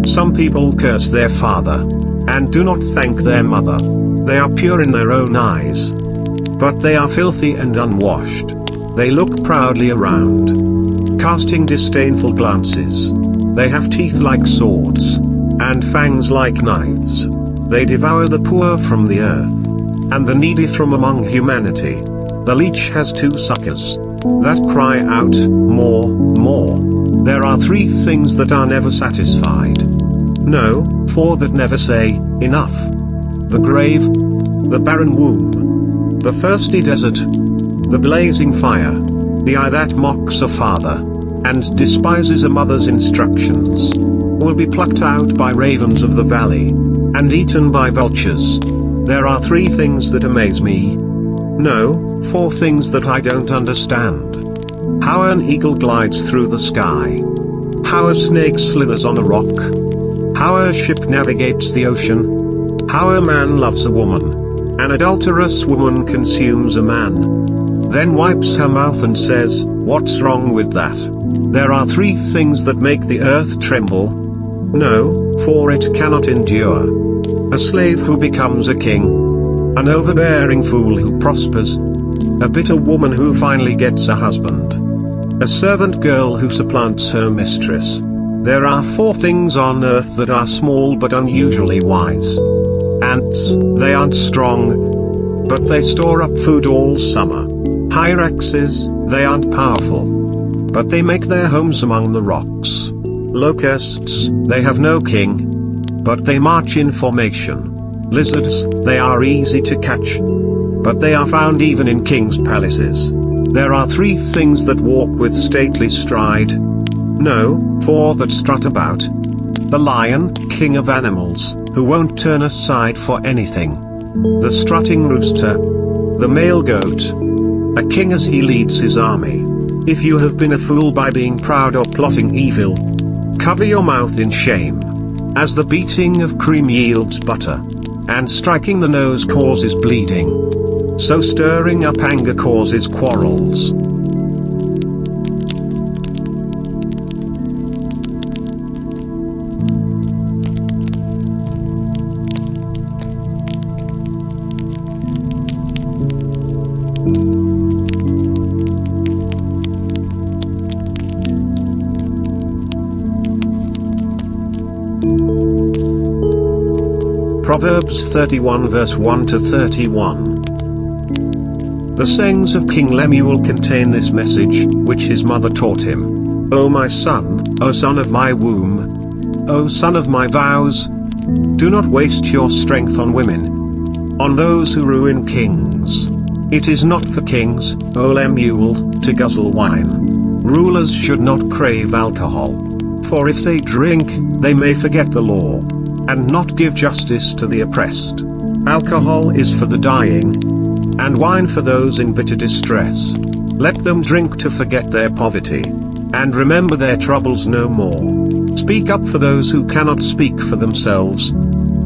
Some people curse their father, and do not thank their mother. They are pure in their own eyes, but they are filthy and unwashed. They look proudly around, casting disdainful glances. They have teeth like swords, and fangs like knives. They devour the poor from the earth, and the needy from among humanity. The leech has two suckers that cry out, more, more. There are three things that are never satisfied. No, four that never say, enough. The grave, the barren womb, the thirsty desert, the blazing fire, the eye that mocks a father, and despises a mother's instructions, will be plucked out by ravens of the valley, and eaten by vultures. There are three things that amaze me. No, four things that I don't understand. How an eagle glides through the sky. How a snake slithers on a rock. How a ship navigates the ocean. How a man loves a woman. An adulterous woman consumes a man. Then wipes her mouth and says, "What's wrong with that?" There are three things that make the earth tremble. No, for it cannot endure. A slave who becomes a king. An overbearing fool who prospers. A bitter woman who finally gets a husband. A servant girl who supplants her mistress. There are four things on earth that are small but unusually wise. Ants, they aren't strong, but they store up food all summer. Hyraxes, they aren't powerful, but they make their homes among the rocks. Locusts, they have no king, but they march in formation. Lizards, they are easy to catch, but they are found even in kings' palaces. There are three things that walk with stately stride. No, four that strut about. The lion, king of animals, who won't turn aside for anything. The strutting rooster. The male goat. A king as he leads his army. If you have been a fool by being proud or plotting evil, cover your mouth in shame. As the beating of cream yields butter, and striking the nose causes bleeding, so stirring up anger causes quarrels. Proverbs 31 verse 1 to 31. The sayings of King Lemuel contain this message, which his mother taught him. O my son, O son of my womb, O son of my vows, do not waste your strength on women, on those who ruin kings. It is not for kings, O Lemuel, to guzzle wine. Rulers should not crave alcohol, for if they drink, they may forget the law, and not give justice to the oppressed. Alcohol is for the dying, and wine for those in bitter distress. Let them drink to forget their poverty, and remember their troubles no more. Speak up for those who cannot speak for themselves.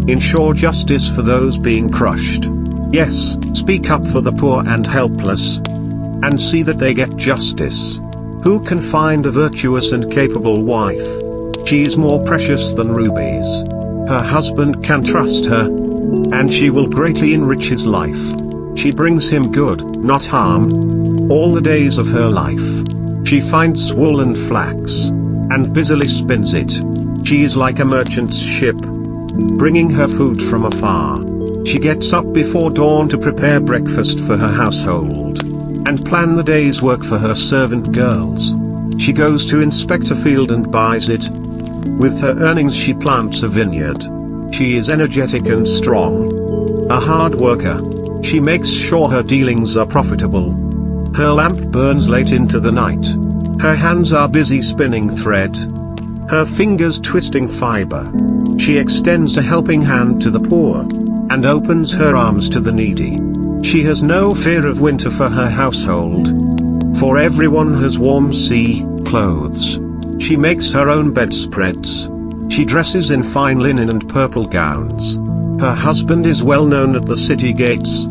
Ensure justice for those being crushed. Yes, speak up for the poor and helpless, and see that they get justice. Who can find a virtuous and capable wife? She is more precious than rubies. Her husband can trust her, and she will greatly enrich his life. She brings him good, not harm, all the days of her life. She finds wool and flax, and busily spins it. She is like a merchant's ship, bringing her food from afar. She gets up before dawn to prepare breakfast for her household, and plan the day's work for her servant girls. She goes to inspect a field and buys it. With her earnings she plants a vineyard. She is energetic and strong, a hard worker. She makes sure her dealings are profitable. Her lamp burns late into the night. Her hands are busy spinning thread, her fingers twisting fiber. She extends a helping hand to the poor, and opens her arms to the needy. She has no fear of winter for her household, for everyone has warm sea clothes. She makes her own bedspreads. She dresses in fine linen and purple gowns. Her husband is well known at the city gates,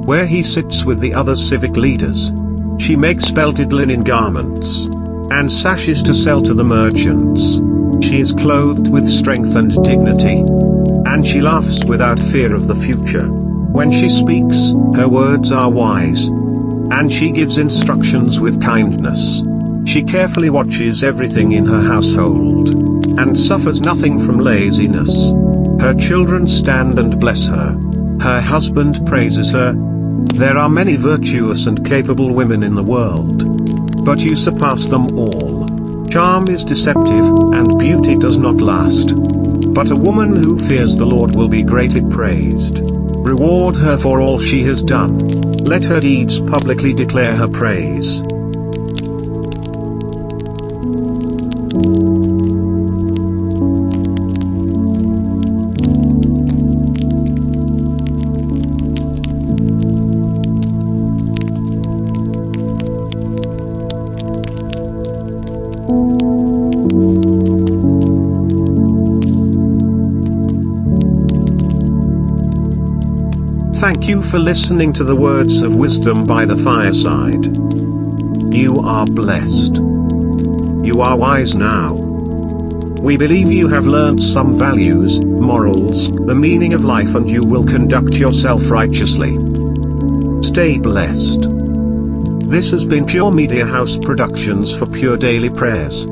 where he sits with the other civic leaders. She makes belted linen garments and sashes to sell to the merchants. She is clothed with strength and dignity, and she laughs without fear of the future. When she speaks, her words are wise, and she gives instructions with kindness. She carefully watches everything in her household, and suffers nothing from laziness. Her children stand and bless her. Her husband praises her. There are many virtuous and capable women in the world, but you surpass them all. Charm is deceptive, and beauty does not last. But a woman who fears the Lord will be greatly praised. Reward her for all she has done. Let her deeds publicly declare her praise. Thank you for listening to the words of wisdom by the Fireside. You are blessed. You are wise now. We believe you have learned some values, morals, the meaning of life, and you will conduct yourself righteously. Stay blessed. This has been Pure Media House Productions for Pure Daily Prayers.